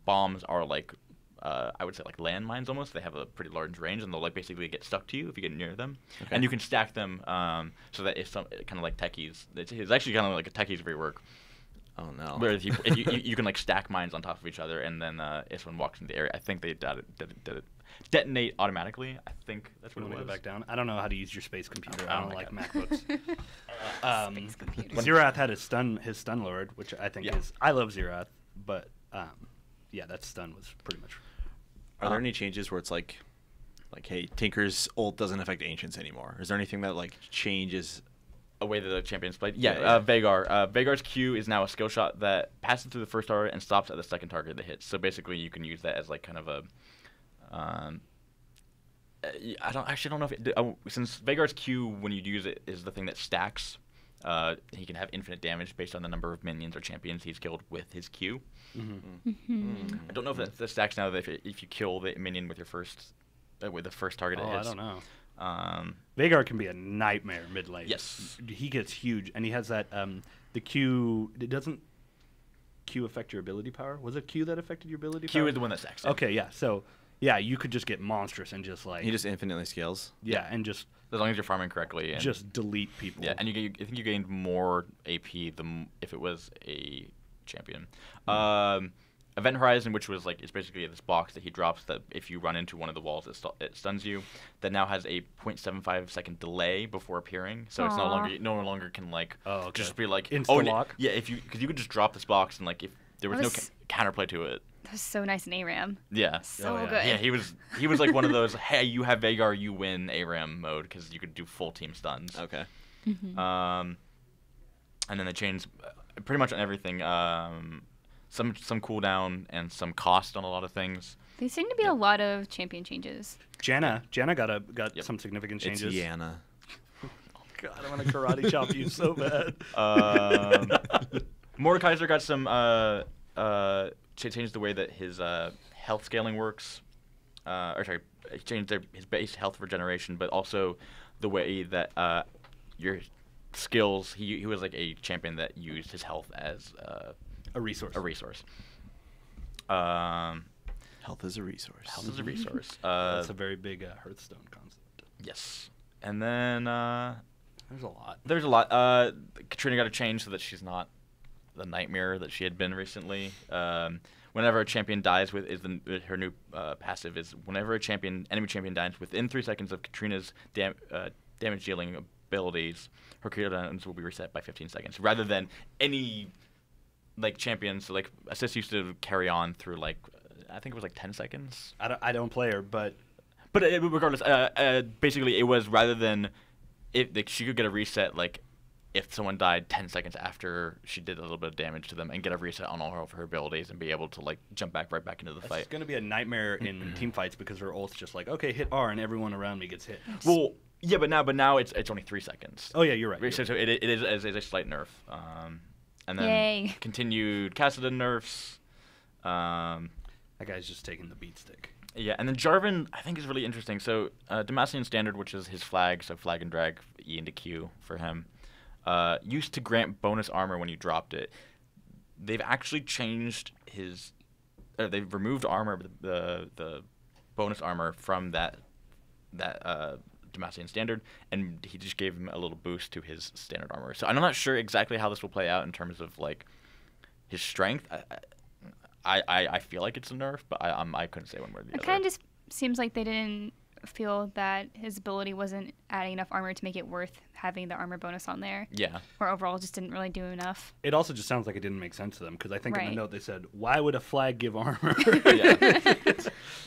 Speaker 1: bombs are like I would say like landmines almost. They have a pretty large range and they'll like basically get stuck to you if you get near them.
Speaker 2: Okay.
Speaker 1: And you can stack them so that it's kind of like techies. It's actually kind of like a techies rework.
Speaker 2: Oh no.
Speaker 1: Where if you can like stack mines on top of each other, and then if someone walks in the area, I think they detonate automatically. I think that's
Speaker 3: You
Speaker 1: what it
Speaker 3: want to
Speaker 1: was.
Speaker 3: go back down? I don't know how to use your space computer.
Speaker 1: Oh
Speaker 3: I don't
Speaker 1: my
Speaker 3: like
Speaker 1: God.
Speaker 3: MacBooks.
Speaker 4: Space computer.
Speaker 3: Xerath had his stun lord, which I think
Speaker 1: Yeah.
Speaker 3: is. I love Xerath, but yeah, that stun was pretty much.
Speaker 2: Are there any changes where it's like, hey, Tinker's ult doesn't affect Ancients anymore? Is there anything that like changes?
Speaker 1: A way that the champions played.
Speaker 2: Yeah,
Speaker 1: Yeah,
Speaker 2: yeah.
Speaker 1: Veigar. Veigar's Q is now a skill shot that passes through the first target and stops at the second target that hits. So basically, you can use that as like kind of a. I don't know if since Veigar's Q when you use it is the thing that stacks. He can have infinite damage based on the number of minions or champions he's killed with his Q. I don't know if that stacks now. That if you kill the minion with your first with the first target it
Speaker 3: Oh,
Speaker 1: hits.
Speaker 3: I don't know.
Speaker 1: Um,
Speaker 3: Veigar can be a nightmare mid lane.
Speaker 1: Yes.
Speaker 3: He gets huge, and he has that the Q. It doesn't Q affect your ability power. Was it Q that affected your ability
Speaker 1: Q
Speaker 3: power?
Speaker 1: is the one that stacks.
Speaker 3: Okay, yeah. So yeah, you could just get monstrous and just like
Speaker 2: He just infinitely scales.
Speaker 3: yeah, and just
Speaker 1: As long as you're farming correctly. And
Speaker 3: just delete people.
Speaker 1: Yeah, and I think you gained more AP if it was a champion. Event Horizon, which was like, it's basically this box that he drops that if you run into one of the walls, it stuns you. That now has a 0.75 second delay before appearing, so it's no longer can like just be like
Speaker 3: Insta-lock?
Speaker 1: Yeah, because you could just drop this box and like if there was
Speaker 4: That
Speaker 1: no
Speaker 4: was-
Speaker 1: counterplay to it.
Speaker 4: That was so nice in ARAM.
Speaker 1: Yeah.
Speaker 4: So
Speaker 3: Oh, yeah.
Speaker 4: good.
Speaker 1: Yeah, he was like one of those, hey, you have Veigar, you win ARAM mode because you could do full team stuns.
Speaker 2: Okay.
Speaker 1: And then they changed pretty much on everything. Some cooldown and some cost on a lot of things.
Speaker 4: There seem to be a lot of champion changes.
Speaker 3: Janna got
Speaker 1: Yep.
Speaker 3: some significant
Speaker 2: It's
Speaker 3: changes.
Speaker 2: Yana.
Speaker 3: God, I want to karate chop you so bad.
Speaker 1: Mordekaiser got some changed the way that his health scaling works. He changed his base health regeneration, but also the way that your skills. He was like a champion that used his health as
Speaker 3: A resource.
Speaker 1: a resource.
Speaker 2: Health is a resource.
Speaker 1: Health is a resource.
Speaker 3: That's a very big Hearthstone concept.
Speaker 1: Yes. And then
Speaker 3: There's a lot.
Speaker 1: there's a lot. Katrina got a change so that she's not the nightmare that she had been recently. Whenever a champion dies her new passive is whenever enemy champion dies within 3 seconds of Katrina's damage dealing abilities, her cooldowns will be reset by 15 seconds, rather than any like champions. So like Assist used to carry on through like I think it was like 10 seconds.
Speaker 3: I don't play her, but
Speaker 1: But regardless, basically it was rather than she could get a reset like if someone died 10 seconds after she did a little bit of damage to them and get a reset on all of her abilities and be able to like jump back right back into the
Speaker 3: it's
Speaker 1: fight.
Speaker 3: going to be a nightmare in team fights because her ult's just like, okay, hit R and everyone around me gets hit.
Speaker 1: Well, yeah, but now it's only 3 seconds.
Speaker 3: Oh yeah, you're right.
Speaker 1: So it is a slight nerf. And then
Speaker 4: Yay.
Speaker 1: continued Kassadin nerfs.
Speaker 3: That guy's just taking the beat stick.
Speaker 1: Yeah, and then Jarvan, I think, is really interesting. So, Demacian Standard, which is his flag, so flag and drag E into Q for him, used to grant bonus armor when you dropped it. They've actually changed his. They've removed armor, the bonus armor from that Demacian Standard, and he just gave him a little boost to his standard armor. So I'm not sure exactly how this will play out in terms of like his strength. I feel like it's a nerf, but I couldn't say one way or the
Speaker 4: It
Speaker 1: other.
Speaker 4: kind of just seems like they didn't feel that his ability wasn't adding enough armor to make it worth having the armor bonus on there.
Speaker 1: Yeah.
Speaker 4: Or overall just didn't really do enough.
Speaker 3: It also just sounds like it didn't make sense to them because I think in
Speaker 4: Right.
Speaker 3: the note they said, "Why would a flag give armor?"
Speaker 1: Yeah.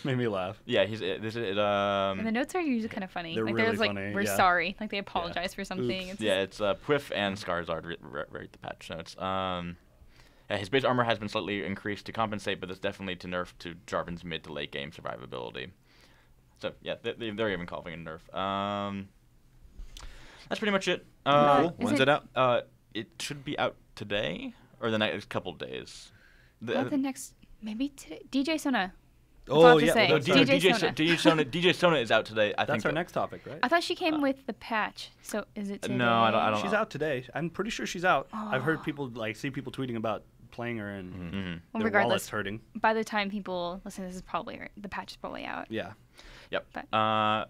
Speaker 3: Made me laugh.
Speaker 1: Yeah, he's this is
Speaker 4: And the notes are usually kind of funny.
Speaker 3: They're
Speaker 4: like
Speaker 3: really
Speaker 4: there's like
Speaker 3: funny,
Speaker 4: we're
Speaker 3: yeah.
Speaker 4: sorry. Like they apologize for something.
Speaker 3: Oops.
Speaker 4: It's
Speaker 1: yeah, it's Pwiff and Skarzard rate the patch notes. Yeah, his base armor has been slightly increased to compensate, but that's definitely to nerf to Jarvan's mid to late game survivability. So yeah, they're even calling it a nerf. That's pretty much it.
Speaker 2: Cool.
Speaker 4: Is
Speaker 2: When's
Speaker 4: it-
Speaker 2: it out?
Speaker 1: It should be out today or the next couple days.
Speaker 4: About the next, maybe today. DJ Sona.
Speaker 3: Oh,
Speaker 4: I'll just
Speaker 3: yeah,
Speaker 4: say.
Speaker 3: well,
Speaker 1: DJ Sona is out today. I
Speaker 3: That's
Speaker 1: think
Speaker 3: our next topic, right?
Speaker 4: I thought she came with the patch. So is it today?
Speaker 1: No, I don't
Speaker 3: She's
Speaker 1: know.
Speaker 3: out today. I'm pretty sure she's out. I've heard people see people tweeting about playing her and
Speaker 1: Mhm.
Speaker 4: Well,
Speaker 3: their
Speaker 4: regardless,
Speaker 3: wallets hurting.
Speaker 4: by the time people listen, this is probably the patch is probably out.
Speaker 3: Yeah.
Speaker 1: Yep.
Speaker 4: But-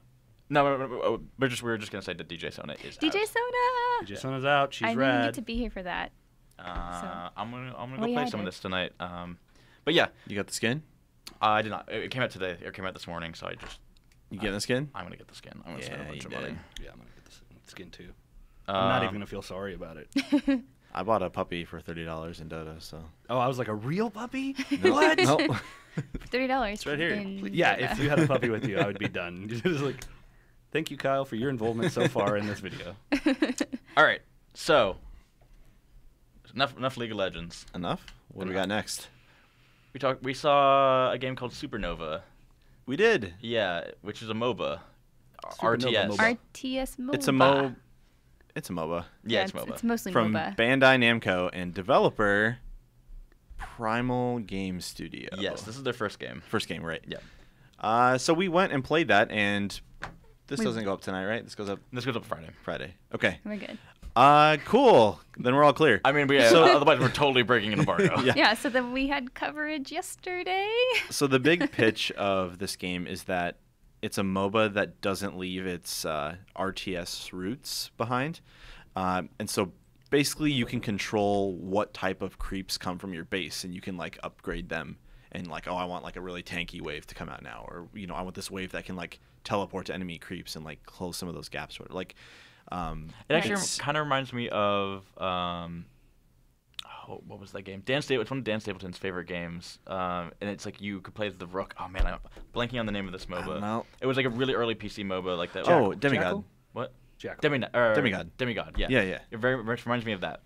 Speaker 1: No, we were just gonna say that DJ Sona is
Speaker 4: DJ
Speaker 1: out.
Speaker 4: Sona.
Speaker 3: DJ Sona's out. She's
Speaker 4: I didn't
Speaker 3: rad.
Speaker 4: get to be here for that.
Speaker 1: I'm gonna
Speaker 4: Oh,
Speaker 1: go
Speaker 4: yeah,
Speaker 1: play
Speaker 4: I
Speaker 1: some of
Speaker 4: did.
Speaker 1: this tonight. But yeah,
Speaker 2: You got the skin?
Speaker 1: I did not. It came out today. It came out this morning, so
Speaker 2: You getting the skin?
Speaker 1: I'm gonna get the skin. I'm gonna spend a
Speaker 2: Yeah,
Speaker 1: bunch
Speaker 2: you
Speaker 1: of money.
Speaker 2: did.
Speaker 3: Yeah, I'm gonna get this skin too. I'm not even gonna feel sorry about it.
Speaker 2: I bought a puppy for $30 in Dota, so.
Speaker 3: Oh, I was like, a real puppy?
Speaker 2: What? Nope.
Speaker 4: For $30.
Speaker 2: It's right here.
Speaker 3: Yeah, if you had a puppy with you, I would be done. Just like, thank you, Kyle, for your involvement so far in this video.
Speaker 1: All right, so enough League of Legends.
Speaker 2: Enough? What do we got next?
Speaker 1: We saw a game called Supernova.
Speaker 2: We did.
Speaker 1: Yeah, which is a MOBA.
Speaker 3: Supernova
Speaker 1: RTS.
Speaker 3: MOBA.
Speaker 4: RTS MOBA.
Speaker 2: It's a MOBA. It's a MOBA.
Speaker 1: Yeah, it's MOBA.
Speaker 4: It's mostly
Speaker 2: From
Speaker 4: MOBA.
Speaker 2: Bandai Namco and developer Primal Game Studio.
Speaker 1: Yes, this is their first game.
Speaker 2: First game, right?
Speaker 1: Yeah.
Speaker 2: So we went and played that, and this
Speaker 4: We-
Speaker 2: doesn't go up tonight, right? This goes up
Speaker 1: This goes up Friday.
Speaker 2: Friday. Okay.
Speaker 4: We're good.
Speaker 2: Cool. Then we're all clear.
Speaker 1: I mean, otherwise we're totally breaking an embargo.
Speaker 2: Yeah.
Speaker 4: Yeah, so then we had coverage yesterday.
Speaker 2: So the big pitch of this game is that it's a MOBA that doesn't leave its RTS roots behind. And so basically you can control what type of creeps come from your base, and you can like upgrade them. And like, oh, I want like a really tanky wave to come out now, or I want this wave that can like teleport to enemy creeps and like close some of those gaps. Or like,
Speaker 1: It actually
Speaker 2: it's-
Speaker 1: kind of reminds me of what was that game? It's one of Dan Stapleton's favorite games, and it's like you could play as the Rook. Oh man, I'm blanking on the name of this MOBA.
Speaker 2: don't know.
Speaker 1: It was like a really early PC MOBA like that.
Speaker 2: Oh, Demigod.
Speaker 3: Jackal?
Speaker 1: What?
Speaker 3: Jackal.
Speaker 1: Demigod. Yeah.
Speaker 2: Yeah, yeah.
Speaker 1: It very much reminds me of that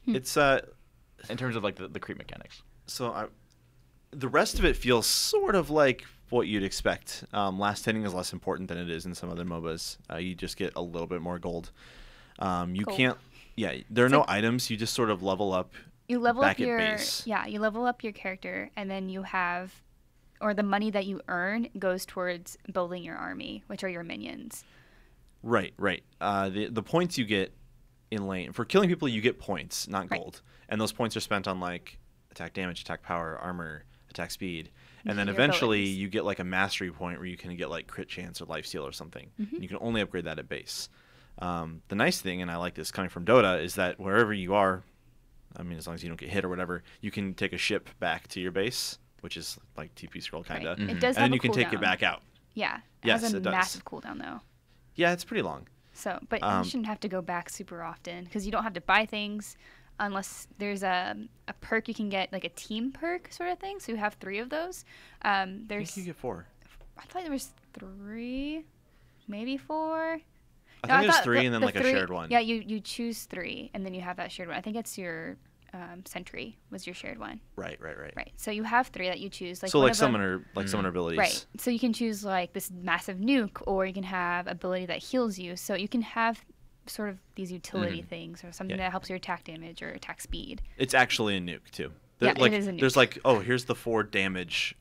Speaker 2: It's
Speaker 1: in terms of like the creep mechanics.
Speaker 2: So the rest of it feels sort of like what you'd expect. Last hitting is less important than it is in some other MOBAs. You just get a little bit more gold. You
Speaker 4: Gold.
Speaker 2: can't. Yeah, there are no items. You just sort of level up.
Speaker 4: You level
Speaker 2: Back
Speaker 4: up
Speaker 2: at
Speaker 4: your
Speaker 2: base.
Speaker 4: you level up your character, and then you have, or the money that you earn goes towards building your army, which are your minions.
Speaker 2: Right. The points you get in lane for killing people, you get points, not
Speaker 4: Right.
Speaker 2: gold, and those points are spent on like attack damage, attack power, armor, attack speed, and then
Speaker 4: Your
Speaker 2: eventually
Speaker 4: abilities.
Speaker 2: you get like a mastery point where you can get like crit chance or lifesteal or something.
Speaker 4: Mm-hmm.
Speaker 2: And you can only upgrade that at base. The nice thing, and I like this coming from Dota, is that wherever you are, I mean, as long as you don't get hit or whatever, you can take a ship back to your base, which is like TP scroll kind of,
Speaker 4: Right. It
Speaker 2: and
Speaker 4: does have
Speaker 2: then
Speaker 4: a
Speaker 2: you can take it
Speaker 4: cooldown.
Speaker 2: back out.
Speaker 4: Yeah, it
Speaker 2: Yes,
Speaker 4: has a
Speaker 2: it does.
Speaker 4: massive cooldown though.
Speaker 2: Yeah, it's pretty long.
Speaker 4: So, but
Speaker 2: Um,
Speaker 4: you shouldn't have to go back super often because you don't have to buy things unless there's a perk you can get, like a team perk sort of thing. So you have 3 of those.
Speaker 2: I
Speaker 4: There's
Speaker 2: think you get 4.
Speaker 4: I thought there was 3, maybe 4.
Speaker 2: I
Speaker 4: No,
Speaker 2: think there's
Speaker 4: thought
Speaker 2: 3
Speaker 4: the-
Speaker 2: and then
Speaker 4: the
Speaker 2: like a
Speaker 4: 3
Speaker 2: shared one.
Speaker 4: Yeah, you choose 3 and then you have that shared one. I think it's your sentry was your shared one.
Speaker 2: Right.
Speaker 4: Right. So you have 3 that you choose. Like
Speaker 2: So
Speaker 4: one
Speaker 2: like
Speaker 4: of them-
Speaker 2: summoner abilities.
Speaker 4: Right. So you can choose like this massive nuke, or you can have ability that heals you. So you can have sort of these utility things, or something
Speaker 2: Yeah.
Speaker 4: that helps your attack damage or attack speed.
Speaker 2: It's actually a nuke too.
Speaker 4: Yeah,
Speaker 2: Like,
Speaker 4: it is a nuke.
Speaker 2: There's like, oh, here's the 4 damage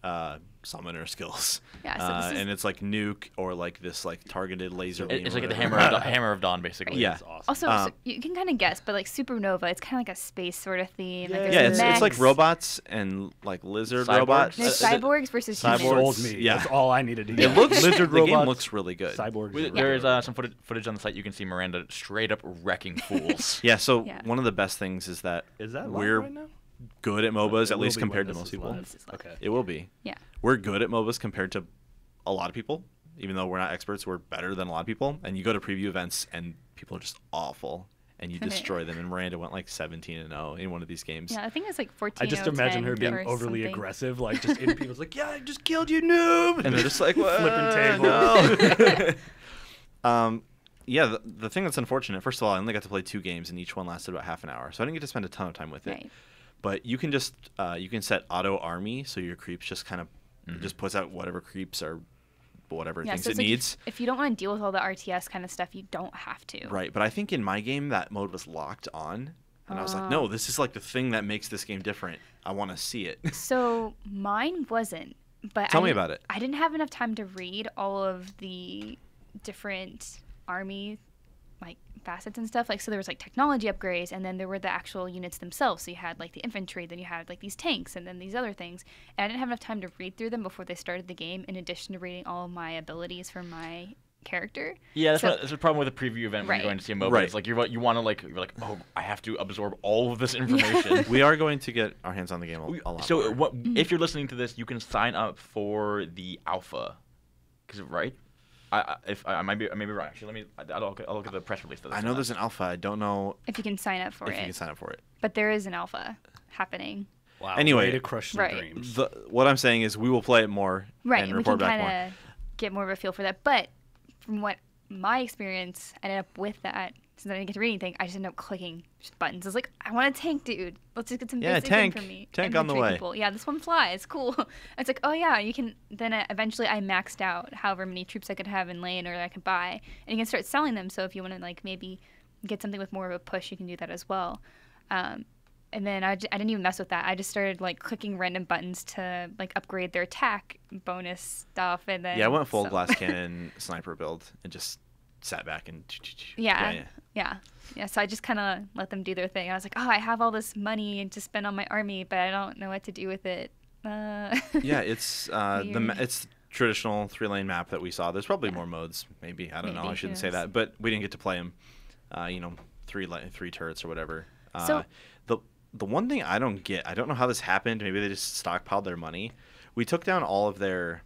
Speaker 2: summoner skills.
Speaker 4: Yeah, so this is-
Speaker 2: And it's like nuke or like this like targeted laser beam.
Speaker 1: It's
Speaker 2: or
Speaker 1: like the
Speaker 2: whatever.
Speaker 1: Hammer of Dawn, basically.
Speaker 2: Yeah.
Speaker 3: It's awesome.
Speaker 4: Also,
Speaker 2: Um,
Speaker 4: so you can kind of guess, but like Supernova, it's kind of like a space sort of theme. Like there's
Speaker 2: Yeah, it's like
Speaker 4: mechs.
Speaker 2: robots and like lizard
Speaker 1: Cyborgs?
Speaker 2: robots.
Speaker 4: There's
Speaker 1: Uh,
Speaker 4: cyborgs versus
Speaker 2: cyborgs.
Speaker 4: humans.
Speaker 3: Sold me.
Speaker 2: Yeah.
Speaker 3: That's all I needed to
Speaker 2: It
Speaker 3: hear.
Speaker 2: looks
Speaker 3: lizard
Speaker 2: the
Speaker 3: robots.
Speaker 2: game looks really good.
Speaker 3: Cyborgs.
Speaker 1: There's some footage on the site. You can see Miranda straight up wrecking fools.
Speaker 2: Yeah, so
Speaker 4: Yeah.
Speaker 2: one of the best things is that
Speaker 3: Is that live
Speaker 2: we're
Speaker 3: right now?
Speaker 2: good at MOBAs,
Speaker 3: It
Speaker 2: at
Speaker 3: will
Speaker 2: least
Speaker 3: be when
Speaker 2: compared to
Speaker 3: this
Speaker 2: most
Speaker 3: is
Speaker 2: people.
Speaker 3: live.
Speaker 4: This is live.
Speaker 3: Okay.
Speaker 2: It will be.
Speaker 4: Yeah.
Speaker 2: We're good at MOBAs compared to a lot of people. Even though we're not experts, we're better than a lot of people. And you go to preview events and people are just awful and you destroy them. And Miranda went like 17-0 in one of these games.
Speaker 4: Yeah, I think it's like 14.
Speaker 3: I just imagine her being
Speaker 4: or
Speaker 3: overly
Speaker 4: something.
Speaker 3: aggressive, like just in people's like, yeah, I just killed you, noob,
Speaker 2: And they're just like, what?
Speaker 3: flipping table.
Speaker 2: No. Yeah, the thing that's unfortunate, first of all, I only got to play 2 games and each one lasted about half an hour. So I didn't get to spend a ton of time with it.
Speaker 4: Right.
Speaker 2: But you can just you can set auto army, so your creeps just kind of it just puts out whatever creeps are whatever
Speaker 4: Yeah,
Speaker 2: things
Speaker 4: so
Speaker 2: it
Speaker 4: it's like
Speaker 2: needs.
Speaker 4: if you don't want to deal with all the RTS kind of stuff, you don't have to.
Speaker 2: Right, but I think in my game that mode was locked on, and I was like, no, this is like the thing that makes this game different. I want to see it.
Speaker 4: So mine wasn't. But
Speaker 2: Tell me about it.
Speaker 4: I didn't have enough time to read all of the different army like facets and stuff. Like, so there was like technology upgrades, and then there were the actual units themselves. So you had like the infantry, then you had like these tanks, and then these other things. And I didn't have enough time to read through them before they started the game. In addition to reading all of my abilities for my character.
Speaker 1: Yeah,
Speaker 4: So-
Speaker 1: that's the problem with a preview event when
Speaker 4: Right.
Speaker 1: you're going to see a MOBA.
Speaker 2: Right.
Speaker 1: It's like you want to like you're like, oh, I have to absorb all of this information.
Speaker 2: We are going to get our hands on the game a lot
Speaker 1: So
Speaker 2: more.
Speaker 1: what if you're listening to this, you can sign up for the alpha, right? I might be wrong. Actually, I'll look at the press release.
Speaker 2: I know there's an alpha. I don't know
Speaker 4: If you can sign up for
Speaker 2: if you
Speaker 4: it.
Speaker 2: can sign up for it.
Speaker 4: But there is an alpha happening.
Speaker 3: Wow.
Speaker 2: Anyway,
Speaker 3: way to crush some
Speaker 4: Right.
Speaker 3: dreams.
Speaker 2: What I'm saying is we will play it more
Speaker 4: Right,
Speaker 2: and
Speaker 4: and we
Speaker 2: report
Speaker 4: can
Speaker 2: back
Speaker 4: kind
Speaker 2: more.
Speaker 4: of get more of a feel for that. But from what my experience ended up with that, since I didn't get to read anything, I just ended up clicking just buttons. I was like, I want a tank, dude. Let's just get some
Speaker 2: Yeah,
Speaker 4: basic
Speaker 2: tank.
Speaker 4: in for me.
Speaker 2: Tank on the
Speaker 4: Infantry
Speaker 2: way.
Speaker 4: People. Yeah, this one flies. Cool. It's like, oh yeah, you can. Then eventually I maxed out however many troops I could have in lane or that I could buy, and you can start selling them. So if you want to like maybe get something with more of a push, you can do that as well. And then I didn't even mess with that. I just started like clicking random buttons to like upgrade their attack bonus stuff, and then
Speaker 2: Yeah, I went full
Speaker 4: so-
Speaker 2: glass cannon sniper build and just sat back and
Speaker 4: Yeah. So I just kind of let them do their thing. I was like, oh, I have all this money to spend on my army, but I don't know what to do with it.
Speaker 2: Yeah, it's
Speaker 4: Weird.
Speaker 2: it's traditional 3-lane map that we saw. There's probably more modes. Maybe I don't know.
Speaker 4: Maybe,
Speaker 2: I
Speaker 4: who
Speaker 2: shouldn't say
Speaker 4: knows?
Speaker 2: that, but we didn't get to play them. Three turrets or whatever.
Speaker 4: So-
Speaker 2: The one thing I don't get, I don't know how this happened. Maybe they just stockpiled their money. We took down all of their,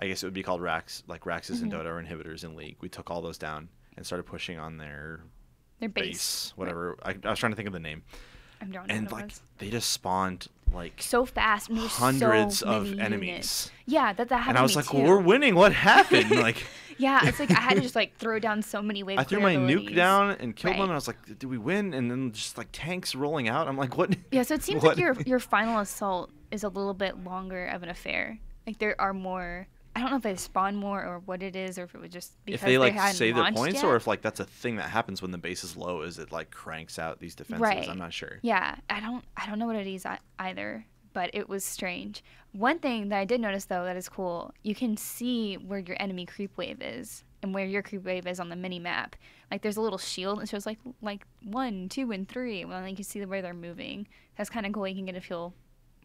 Speaker 2: I guess it would be called racks, like Raxes in Dota or inhibitors in League. We took all those down and started pushing on their
Speaker 4: base.
Speaker 2: whatever. I was trying to think of the name.
Speaker 4: I'm drawing
Speaker 2: And
Speaker 4: what it
Speaker 2: like
Speaker 4: was.
Speaker 2: they just spawned like
Speaker 4: So fast. And there was
Speaker 2: hundreds
Speaker 4: so
Speaker 2: of
Speaker 4: many
Speaker 2: enemies.
Speaker 4: units. Yeah, that happened
Speaker 2: And I was
Speaker 4: to me
Speaker 2: like,
Speaker 4: too.
Speaker 2: well, we're winning. What happened? Like,
Speaker 4: Yeah, it's like I had to just like throw down so many wave
Speaker 2: I threw my nuke
Speaker 4: abilities.
Speaker 2: down and killed
Speaker 4: Right.
Speaker 2: them. And I was like, did we win? And then just like tanks rolling out. I'm like, what?
Speaker 4: Yeah, so it seems
Speaker 2: What?
Speaker 4: like your final assault is a little bit longer of an affair. Like there are more. I don't know if they spawn more or what it is, or if it was just because
Speaker 2: If they like
Speaker 4: hadn't
Speaker 2: save their
Speaker 4: launched
Speaker 2: points,
Speaker 4: yet.
Speaker 2: or if like that's a thing that happens when the base is low, is it like cranks out these defenses?
Speaker 4: Right.
Speaker 2: I'm not sure.
Speaker 4: Yeah, I don't know what it is either, but it was strange. One thing that I did notice though that is cool, you can see where your enemy creep wave is and where your creep wave is on the mini map. Like there's a little shield that shows like 1, 2, and 3. Well, then you can see where they're moving. That's kind of cool. You can get a feel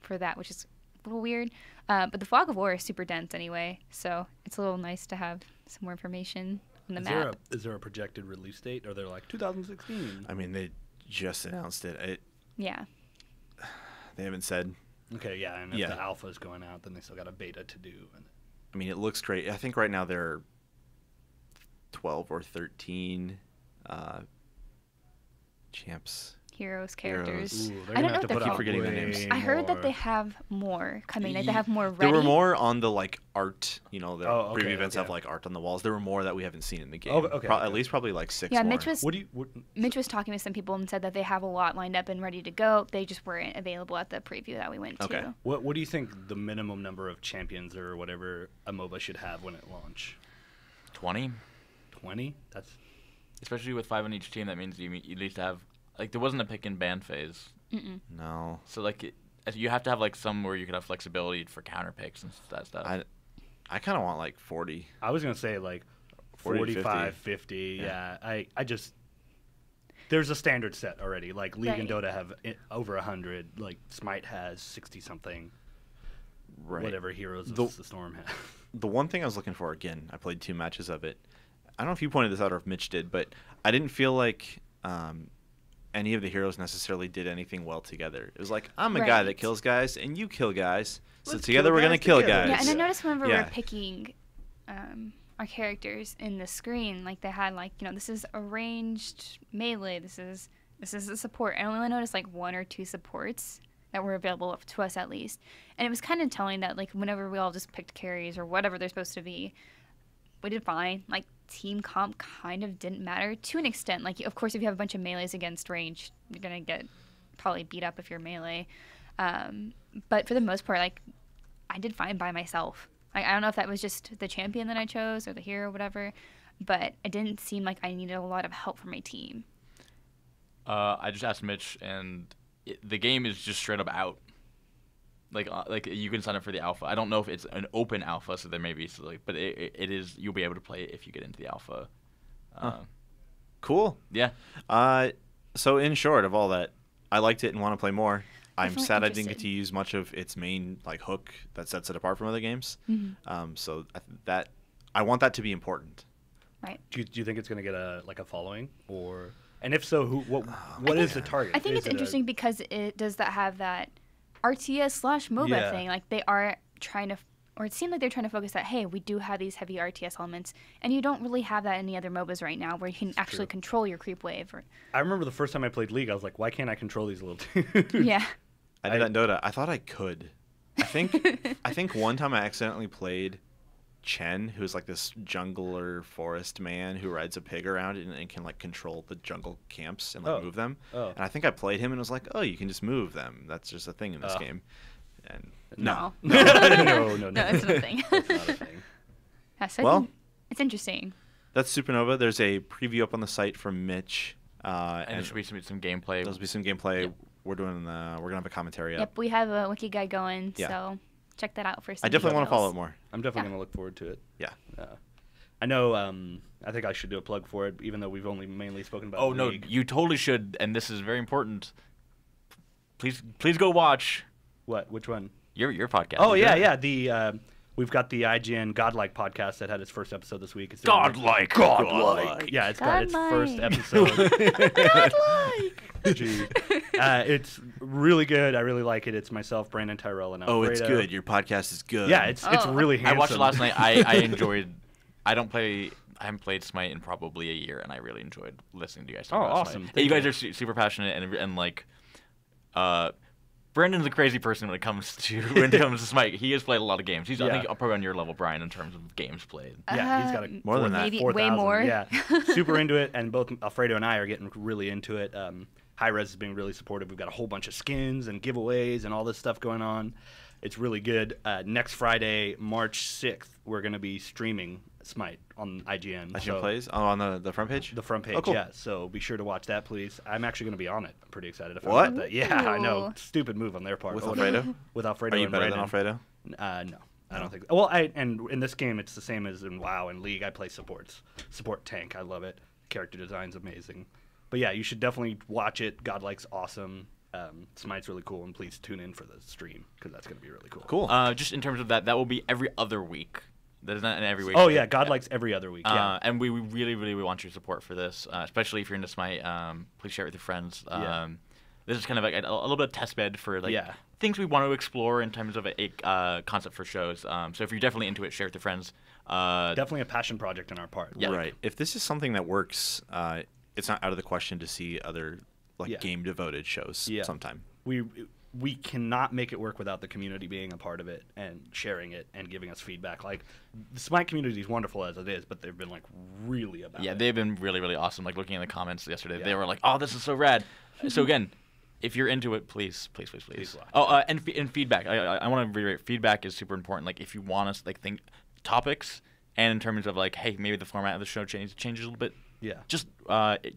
Speaker 4: for that, which is a little weird. But the fog of war is super dense anyway, so it's a little nice to have some more information on the map.
Speaker 3: Is there a projected release date? Or they're like 2016?
Speaker 2: I mean, they just announced it.
Speaker 4: Yeah.
Speaker 2: They haven't said.
Speaker 3: Okay, yeah, and if
Speaker 2: Yeah.
Speaker 3: the alpha is going out, then they still got a beta to do. And
Speaker 2: I mean, it looks great. I think right now they're 12 or 13 champs.
Speaker 4: Heroes, characters.
Speaker 3: Ooh, they're
Speaker 4: I
Speaker 3: gonna
Speaker 4: don't know
Speaker 3: have
Speaker 4: what
Speaker 3: to
Speaker 4: they're
Speaker 3: put out
Speaker 4: called.
Speaker 2: forgetting the names.
Speaker 3: way
Speaker 4: I heard that
Speaker 3: more.
Speaker 4: they have more coming. Like they have more ready.
Speaker 2: There were more on the like art. The
Speaker 3: Oh, okay,
Speaker 2: preview events
Speaker 3: okay.
Speaker 2: have like art on the walls. There were more that we haven't seen in the game.
Speaker 3: Oh, okay,
Speaker 2: At
Speaker 3: okay.
Speaker 2: least probably like 6
Speaker 4: Yeah,
Speaker 2: more.
Speaker 4: Mitch was talking with some people and said that they have a lot lined up and ready to go. They just weren't available at the preview that we went
Speaker 2: Okay.
Speaker 4: to.
Speaker 3: What do you think the minimum number of champions or whatever a MOBA should have when it launch?
Speaker 1: 20,
Speaker 3: 20? That's
Speaker 1: especially with 5 on each team. That means you at least have like there wasn't a pick and ban phase,
Speaker 2: No.
Speaker 1: so like you have to have like some where you could have flexibility for counter picks and that stuff.
Speaker 2: I kind of want like 40.
Speaker 3: I was gonna say like
Speaker 2: 40,
Speaker 3: 45, 50. Yeah. I just there's a standard set already. Like League and
Speaker 4: Right.
Speaker 3: Dota have over 100. Like Smite has 60 something.
Speaker 2: Right.
Speaker 3: Whatever Heroes
Speaker 2: The-
Speaker 3: of the Storm have.
Speaker 2: The one thing I was looking for, again, I played 2 matches of it. I don't know if you pointed this out or if Mitch did, but I didn't feel like any of the heroes necessarily did anything well together. It was like, I'm a guy that
Speaker 4: Right.
Speaker 2: kills guys, and you kill guys. So
Speaker 3: Let's
Speaker 2: together
Speaker 3: kill
Speaker 2: we're going to
Speaker 3: guys
Speaker 2: kill
Speaker 3: together.
Speaker 2: guys.
Speaker 4: Yeah, and I noticed whenever
Speaker 2: Yeah.
Speaker 4: we're picking our characters in the screen, like they had like this is a ranged melee. This is a support. I only noticed like 1 or 2 supports that were available to us at least, and it was kind of telling that like whenever we all just picked carries or whatever they're supposed to be, we did fine. Like team comp kind of didn't matter to an extent. Like of course if you have a bunch of melees against range, you're gonna get probably beat up if you're melee. But for the most part, like I did fine by myself. Like, I don't know if that was just the champion that I chose or the hero or whatever, but it didn't seem like I needed a lot of help from my team.
Speaker 1: I just asked Mitch, and the game is just straight up out. Like you can sign up for the alpha. I don't know if it's an open alpha, so there may be but it is. You'll be able to play it if you get into the alpha.
Speaker 2: Cool.
Speaker 1: Yeah.
Speaker 2: So in short of all that, I liked it and want to play more. I'm
Speaker 4: Definitely
Speaker 2: sad I didn't get
Speaker 4: interested.
Speaker 2: to use much of its main hook that sets it apart from other games. So I want that to be important.
Speaker 4: Right.
Speaker 3: Do you think it's going to get a following, or and if so, what is the target?
Speaker 4: I think
Speaker 3: Is
Speaker 4: it's
Speaker 3: it
Speaker 4: interesting because it does have that RTS/MOBA
Speaker 3: Yeah.
Speaker 4: thing. Like, they are trying to, or it seemed like they're trying to focus that, hey, we do have these heavy RTS elements, and you don't really have that in any other MOBAs right now, where you can actually control your creep wave.
Speaker 3: I remember the first time I played League, I was like, why can't I control these little dudes?
Speaker 4: Yeah.
Speaker 2: I did that in Dota. I thought I could. I think one time I accidentally played Chen, who's like this jungler forest man who rides a pig around and can control the jungle camps and move them.
Speaker 3: Oh.
Speaker 2: And I think I played him and was like, oh, you can just move them. That's just a thing in this game. And no.
Speaker 3: no,
Speaker 4: No, it's nothing.
Speaker 3: That's not a thing.
Speaker 4: Yeah, so I
Speaker 2: Well-
Speaker 4: think it's interesting.
Speaker 2: That's Supernova. There's a preview up on the site from Mitch.
Speaker 1: And there should be some gameplay.
Speaker 2: There'll be some gameplay.
Speaker 1: Yep.
Speaker 2: We're gonna have a commentary up.
Speaker 4: Yep, we have a wiki guide going,
Speaker 2: Yeah.
Speaker 4: so check that out for some
Speaker 2: I definitely want to follow it
Speaker 4: details.
Speaker 2: more.
Speaker 3: I'm definitely
Speaker 4: Yeah.
Speaker 3: going to look forward to it.
Speaker 2: Yeah.
Speaker 3: I know. I think I should do a plug for it, even though we've only mainly spoken about.
Speaker 1: Oh no,
Speaker 3: League.
Speaker 1: you totally should, and this is very important. Please go watch
Speaker 3: What? Which one?
Speaker 1: your podcast.
Speaker 3: Oh yeah. The we've got the IGN Godlike podcast that had its first episode this week. It's doing
Speaker 1: Godlike.
Speaker 3: Yeah, it's got its first
Speaker 4: Godlike.
Speaker 3: episode.
Speaker 4: Godlike!
Speaker 3: Gee. It's really good. I really like it. It's myself, Brandon, Tyrell, and
Speaker 2: Oh,
Speaker 3: Alfredo.
Speaker 2: it's good. Your podcast is good.
Speaker 3: Yeah, it's
Speaker 4: Oh.
Speaker 3: really
Speaker 1: I
Speaker 3: handsome.
Speaker 1: watched it last night. I enjoyed. I haven't played Smite in probably a year, and I really enjoyed listening to you guys talk
Speaker 3: Oh,
Speaker 1: about
Speaker 3: awesome.
Speaker 1: Smite.
Speaker 3: Thank
Speaker 1: You guys
Speaker 3: you.
Speaker 1: are super passionate and Brandon's a crazy person when it comes to Smite. He has played a lot of games. He's I think
Speaker 3: Yeah.
Speaker 1: probably on your level, Brian, in terms of games played.
Speaker 3: Yeah, he's got
Speaker 2: More than that.
Speaker 4: Maybe
Speaker 3: 4,000.
Speaker 4: way more.
Speaker 3: Yeah, super into it, and both Alfredo and I are getting really into it. High Res is being really supportive. We've got a whole bunch of skins and giveaways and all this stuff going on. It's really good. Next Friday, March 6th, we're going to be streaming Smite on IGN.
Speaker 2: IGN
Speaker 3: So-
Speaker 2: plays on the front page.
Speaker 3: The front page,
Speaker 2: Oh, cool.
Speaker 3: yeah. So be sure to watch that, please. I'm actually going to be on it. I'm pretty excited. I found
Speaker 2: What?
Speaker 3: out that. Yeah, I know.
Speaker 4: Ooh.
Speaker 3: Stupid move on their part.
Speaker 2: With
Speaker 3: Oh,
Speaker 2: Alfredo?
Speaker 3: With Alfredo
Speaker 2: Are you
Speaker 3: and
Speaker 2: better
Speaker 3: Brandon.
Speaker 2: than Alfredo?
Speaker 3: No, I don't think. Well, and in this game, it's the same as in WoW and League. I play support tank. I love it. Character design's amazing. But yeah, you should definitely watch it. Godlike's awesome. Smite's really cool, and please tune in for the stream because that's going to be really cool.
Speaker 2: Cool.
Speaker 1: Just in terms of that will be every other week. That is not an every week.
Speaker 3: Oh yeah, Godlike's every other week. Yeah.
Speaker 1: And we really, really want your support for this, especially if you're into Smite. Please share it with your friends.
Speaker 3: Yeah.
Speaker 1: This is kind of like a little bit of test bed for
Speaker 3: Yeah.
Speaker 1: things we want to explore in terms of a concept for shows. So if you're definitely into it, share it with your friends.
Speaker 3: Definitely a passion project on our part.
Speaker 1: Yeah.
Speaker 2: Right. If this is something that works, it's not out of the question to see other
Speaker 3: Yeah.
Speaker 2: game devoted shows
Speaker 3: Yeah.
Speaker 2: sometime.
Speaker 3: We cannot make it work without the community being a part of it and sharing it and giving us feedback. Like, the Smite community is wonderful as it is, but they've been really about
Speaker 1: Yeah,
Speaker 3: it.
Speaker 1: they've been really, really awesome. Like looking in the comments yesterday,
Speaker 3: Yeah.
Speaker 1: they were like, "Oh, this is so rad." So again, if you're into it, please.
Speaker 3: Please watch.
Speaker 1: Oh, and feedback. I want to reiterate, feedback is super important. Like if you want us think topics, and in terms of hey, maybe the format of the show changes a little bit.
Speaker 3: Yeah.
Speaker 1: Just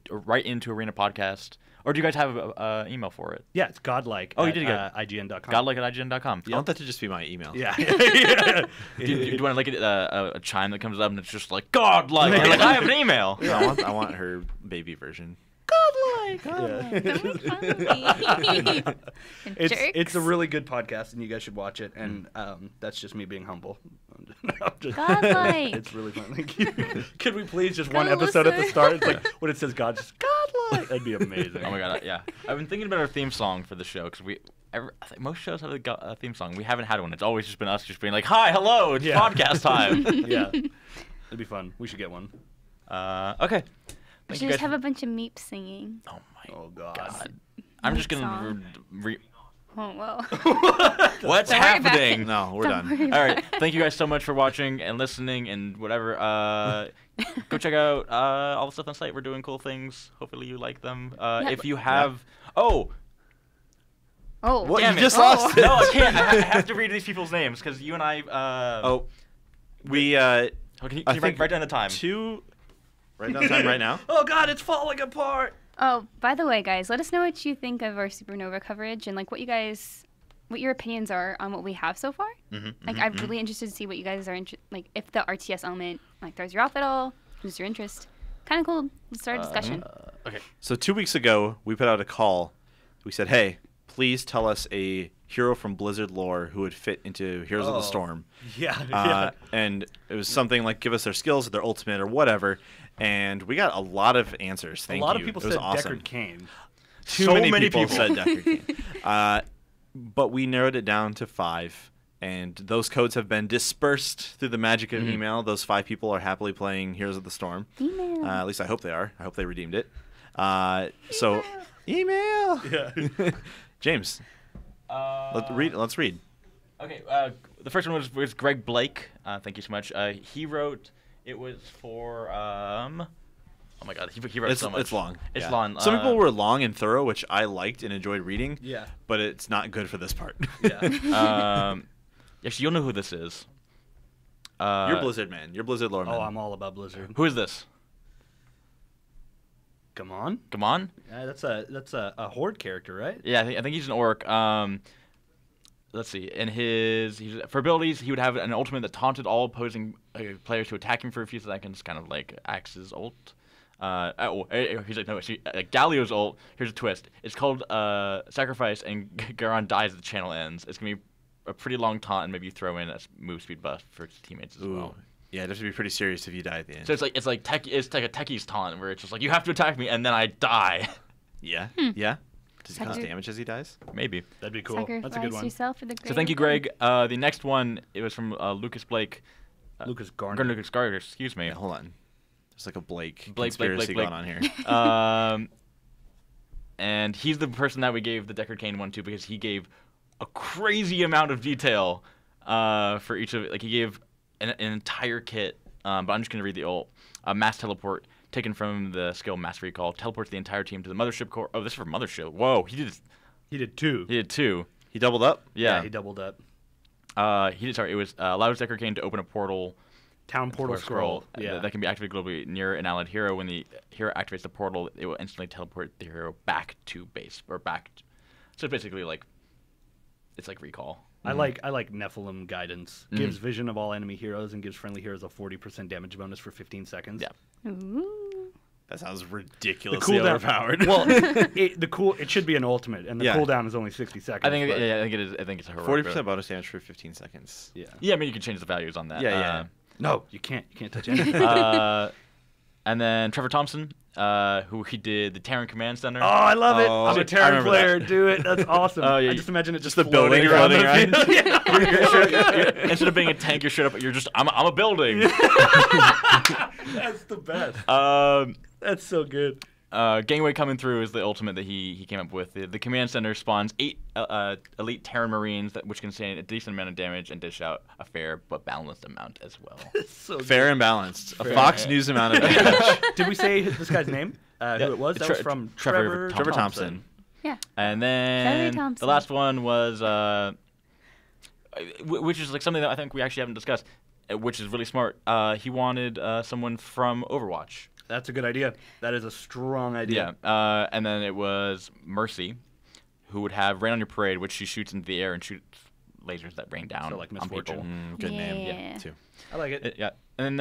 Speaker 1: write into Arena Podcast, or do you guys have an email for it?
Speaker 3: Yeah, it's godlike.
Speaker 1: Oh, you
Speaker 3: at,
Speaker 1: did get
Speaker 3: IGN.com.
Speaker 1: Godlike@ign.com.
Speaker 2: I want that to just be my email.
Speaker 3: Yeah.
Speaker 1: Do you want a chime that comes up and it's just like godlike? And I have an email.
Speaker 2: Yeah, I want her baby version.
Speaker 4: Godlike!
Speaker 3: Yeah.
Speaker 4: Don't follow me.
Speaker 3: It's a really good podcast, and you guys should watch it. And that's just me being humble.
Speaker 4: Godlike.
Speaker 3: It's really fun. Thank you. Could we please just
Speaker 4: Go
Speaker 3: one episode at the
Speaker 4: listen.
Speaker 3: start? It's like when it says God, just Godlike. That'd be amazing.
Speaker 1: Oh my god, yeah. I've been thinking about our theme song for the show because I think most shows have a theme song. We haven't had one. It's always just been us just being like, "Hi, hello, it's
Speaker 3: Yeah.
Speaker 1: podcast time."
Speaker 3: Yeah, it'd be fun. We should get one.
Speaker 1: Okay.
Speaker 4: We
Speaker 1: Thank
Speaker 4: should
Speaker 1: you
Speaker 4: just
Speaker 1: guys
Speaker 4: have
Speaker 1: for-
Speaker 4: a bunch of meeps singing.
Speaker 1: Oh my
Speaker 3: Oh God.
Speaker 1: god. I'm just gonna.
Speaker 4: song.
Speaker 1: Re-
Speaker 4: Oh, well.
Speaker 1: What's
Speaker 4: Don't worry about
Speaker 1: happening?
Speaker 4: it.
Speaker 2: No, we're
Speaker 4: Don't
Speaker 2: done.
Speaker 4: worry
Speaker 1: All
Speaker 4: about
Speaker 1: right. Thank you guys so much for watching and listening and whatever. Go check out all the stuff on the site. We're doing cool things. Hopefully you like them. If you have,
Speaker 4: Oh,
Speaker 2: What?
Speaker 1: Damn
Speaker 2: You
Speaker 1: it.
Speaker 2: just
Speaker 4: Oh.
Speaker 2: lost it.
Speaker 1: No, I can't. I have to read these people's names because you and I.
Speaker 2: Oh, we.
Speaker 1: Can you
Speaker 2: I think
Speaker 1: write down the time?
Speaker 2: Write down time right now.
Speaker 3: Oh God, it's falling apart.
Speaker 4: Oh, by the way, guys, let us know what you think of our supernova coverage and like what your opinions are on what we have so far. Like, I'm really interested to see what you guys are like if the RTS element like throws you off at all, lose your interest. Kind of cool. Let's start a discussion.
Speaker 1: Okay.
Speaker 2: So 2 weeks ago, we put out a call. We said, "Hey, please tell us a hero from Blizzard lore who would fit into Heroes of the Storm."
Speaker 3: Yeah.
Speaker 2: And it was something like give us their skills, their ultimate, or whatever. And we got a lot of answers. Thank you.
Speaker 3: A lot of people
Speaker 2: it was
Speaker 3: said
Speaker 2: awesome.
Speaker 3: Deckard Cain.
Speaker 2: So many people said Deckard Cain. But we narrowed it down to 5. And those codes have been dispersed through the magic of email. Those 5 people are happily playing Heroes of the Storm.
Speaker 4: Email.
Speaker 2: At least I hope they are. I hope they redeemed it. So, email.
Speaker 3: Yeah.
Speaker 2: James, let's read.
Speaker 1: Okay. The first one was Greg Blake. Thank you so much. He wrote. It was for. Oh my God, he wrote so much.
Speaker 2: It's long.
Speaker 1: It's
Speaker 2: yeah.
Speaker 1: long.
Speaker 2: Some people were long and thorough, which I liked and enjoyed reading.
Speaker 3: Yeah.
Speaker 2: But it's not good for this part.
Speaker 3: Yeah.
Speaker 1: Actually, you'll know who this is.
Speaker 2: You're Blizzard man. You're Blizzard lore man.
Speaker 3: Oh, I'm all about Blizzard.
Speaker 1: Who is this?
Speaker 3: Come on.
Speaker 1: Come on.
Speaker 3: Yeah, that's a horde character, right?
Speaker 1: Yeah, I think he's an orc. Let's see. For abilities, he would have an ultimate that taunted all opposing players to attack him for a few seconds, kind of like Axe's ult. He's like, no, Galio's ult. Here's a twist. It's called Sacrifice, and Garon dies as the channel ends. It's gonna be a pretty long taunt, and maybe you throw in a move speed buff for his teammates as well.
Speaker 2: Yeah, it has to be pretty serious if you die at the end.
Speaker 1: So it's like a Techie's taunt, where it's just like you have to attack me, and then I die.
Speaker 2: Yeah. Yeah. Does he cause damage as he dies?
Speaker 1: Maybe.
Speaker 3: That'd be cool.
Speaker 4: Sacrifice
Speaker 3: That's a good one.
Speaker 4: yourself for the
Speaker 1: So thank you, Greg. The next one, it was from Lucas Blake.
Speaker 3: Lucas Garner.
Speaker 1: Lucas Garner, excuse me.
Speaker 2: Yeah, hold on. There's like a Blake
Speaker 1: Blake
Speaker 2: conspiracy going on here.
Speaker 1: And he's the person that we gave the Deckard Cain one to because he gave a crazy amount of detail for each of it. Like he gave an entire kit, but I'm just going to read the ult. Mass teleport taken from the skill Mass Recall. Teleports the entire team to the Mothership core. Oh, this is for Mothership. Whoa, he did
Speaker 3: 2.
Speaker 1: He did 2.
Speaker 2: He doubled up?
Speaker 1: Yeah.
Speaker 3: He doubled up.
Speaker 1: It was allows Deckard Cain to open a portal.
Speaker 3: Town portal scroll. Yeah.
Speaker 1: That can be activated globally near an allied hero. When the hero activates the portal, it will instantly teleport the hero back to base or back. So basically, like it's like recall.
Speaker 3: I like Nephilim guidance. Gives vision of all enemy heroes and gives friendly heroes a 40% damage bonus for 15 seconds.
Speaker 1: Yeah.
Speaker 4: Ooh.
Speaker 2: That sounds ridiculously
Speaker 3: cooldown-
Speaker 2: overpowered.
Speaker 3: Well, it should be an ultimate, and the
Speaker 2: Yeah.
Speaker 3: cooldown is only 60 seconds.
Speaker 1: I think
Speaker 3: but-
Speaker 1: it is. I think it's a heroic.
Speaker 2: 40% bonus damage for 15 seconds.
Speaker 3: Yeah.
Speaker 1: Yeah, I mean you can change the values on that.
Speaker 2: Yeah.
Speaker 3: No, you can't. You can't touch anything.
Speaker 1: And then Trevor Thompson, who he did the Terran Command Center.
Speaker 3: Oh, I love it.
Speaker 2: Oh,
Speaker 3: I'm a
Speaker 2: I
Speaker 3: Terran
Speaker 2: remember
Speaker 3: player.
Speaker 2: that.
Speaker 3: Do it. That's awesome.
Speaker 1: Oh, yeah,
Speaker 3: I just imagine it just
Speaker 2: the building
Speaker 3: floating
Speaker 2: floating
Speaker 3: around the
Speaker 2: around.
Speaker 3: field.
Speaker 1: You're- instead of being a tank, you're straight up. You're just I'm a building.
Speaker 3: That's the best.
Speaker 1: Um,
Speaker 3: That's so good.
Speaker 1: Gangway coming through is the ultimate that he came up with. The command center spawns 8 elite Terran Marines which can sustain a decent amount of damage and dish out a fair but balanced amount as well.
Speaker 3: So
Speaker 2: Fair and balanced. A
Speaker 3: Fair.
Speaker 2: Fox News amount of damage.
Speaker 3: Did we say this guy's name? Who it was? That was from
Speaker 1: Trevor
Speaker 2: Trevor Thompson.
Speaker 4: Yeah.
Speaker 1: And
Speaker 4: Trevor
Speaker 1: then
Speaker 4: Thompson.
Speaker 1: the last one was, which is like something that I think we actually haven't discussed, which is really smart. He wanted someone from Overwatch.
Speaker 3: That's a good idea. That is a strong idea.
Speaker 1: Yeah. And then it was Mercy, who would have Rain on Your Parade, which she shoots into the air and shoots lasers that rain down
Speaker 3: So, like
Speaker 1: on
Speaker 3: Misfortune.
Speaker 1: people.
Speaker 2: Good name.
Speaker 4: Yeah.
Speaker 2: Too.
Speaker 3: I like it.
Speaker 1: Yeah. And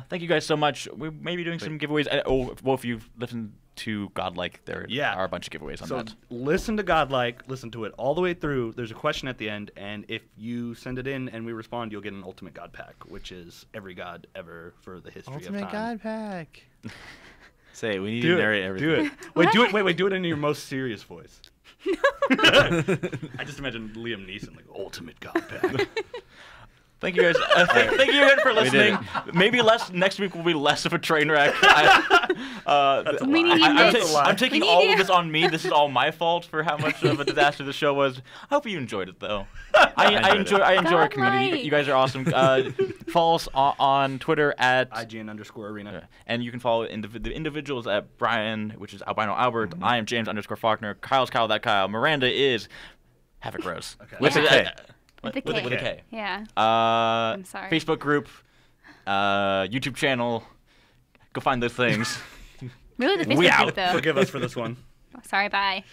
Speaker 1: thank you guys so much. We may be doing some giveaways. If you've listened to Godlike, there are a bunch of giveaways on
Speaker 3: So
Speaker 1: that.
Speaker 3: listen to Godlike, listen to it all the way through. There's a question at the end, and if you send it in and we respond, you'll get an Ultimate God Pack, which is every god ever for the history of
Speaker 2: Ultimate
Speaker 3: time.
Speaker 2: God Pack. Say it. We need
Speaker 3: Do
Speaker 2: to narrate everything.
Speaker 3: Do it. Wait, do it. Wait, do it in your most serious voice. I just imagine Liam Neeson like Ultimate God Pack.
Speaker 1: Thank you guys. Thank you again for
Speaker 2: We did
Speaker 1: listening. Maybe next week will be less of a train wreck.
Speaker 3: That's a
Speaker 4: We
Speaker 3: lie.
Speaker 4: need
Speaker 3: That's
Speaker 4: this.
Speaker 3: a lie.
Speaker 1: I'm taking
Speaker 4: We need
Speaker 1: all
Speaker 4: you.
Speaker 1: of this on me. This is all my fault for how much of a disaster the show was. I hope you enjoyed it, though. I enjoy our community.
Speaker 4: Godlike.
Speaker 1: You guys are awesome. Follow us on Twitter at
Speaker 3: IGN_arena.
Speaker 1: and you can follow the individuals at Brian, which is Albino Albert. I am James _Faulkner. Kyle's Kyle that Kyle. Miranda is Havoc Rose.
Speaker 3: Okay.
Speaker 2: With a K.
Speaker 4: With a
Speaker 1: With a
Speaker 4: K.
Speaker 1: K.
Speaker 4: Yeah.
Speaker 1: I'm
Speaker 4: sorry.
Speaker 1: Facebook group, YouTube channel. Go find those things.
Speaker 4: Really, the
Speaker 1: We
Speaker 4: Facebook
Speaker 1: out.
Speaker 4: group, though.
Speaker 3: Forgive us for this one.
Speaker 4: Sorry, bye.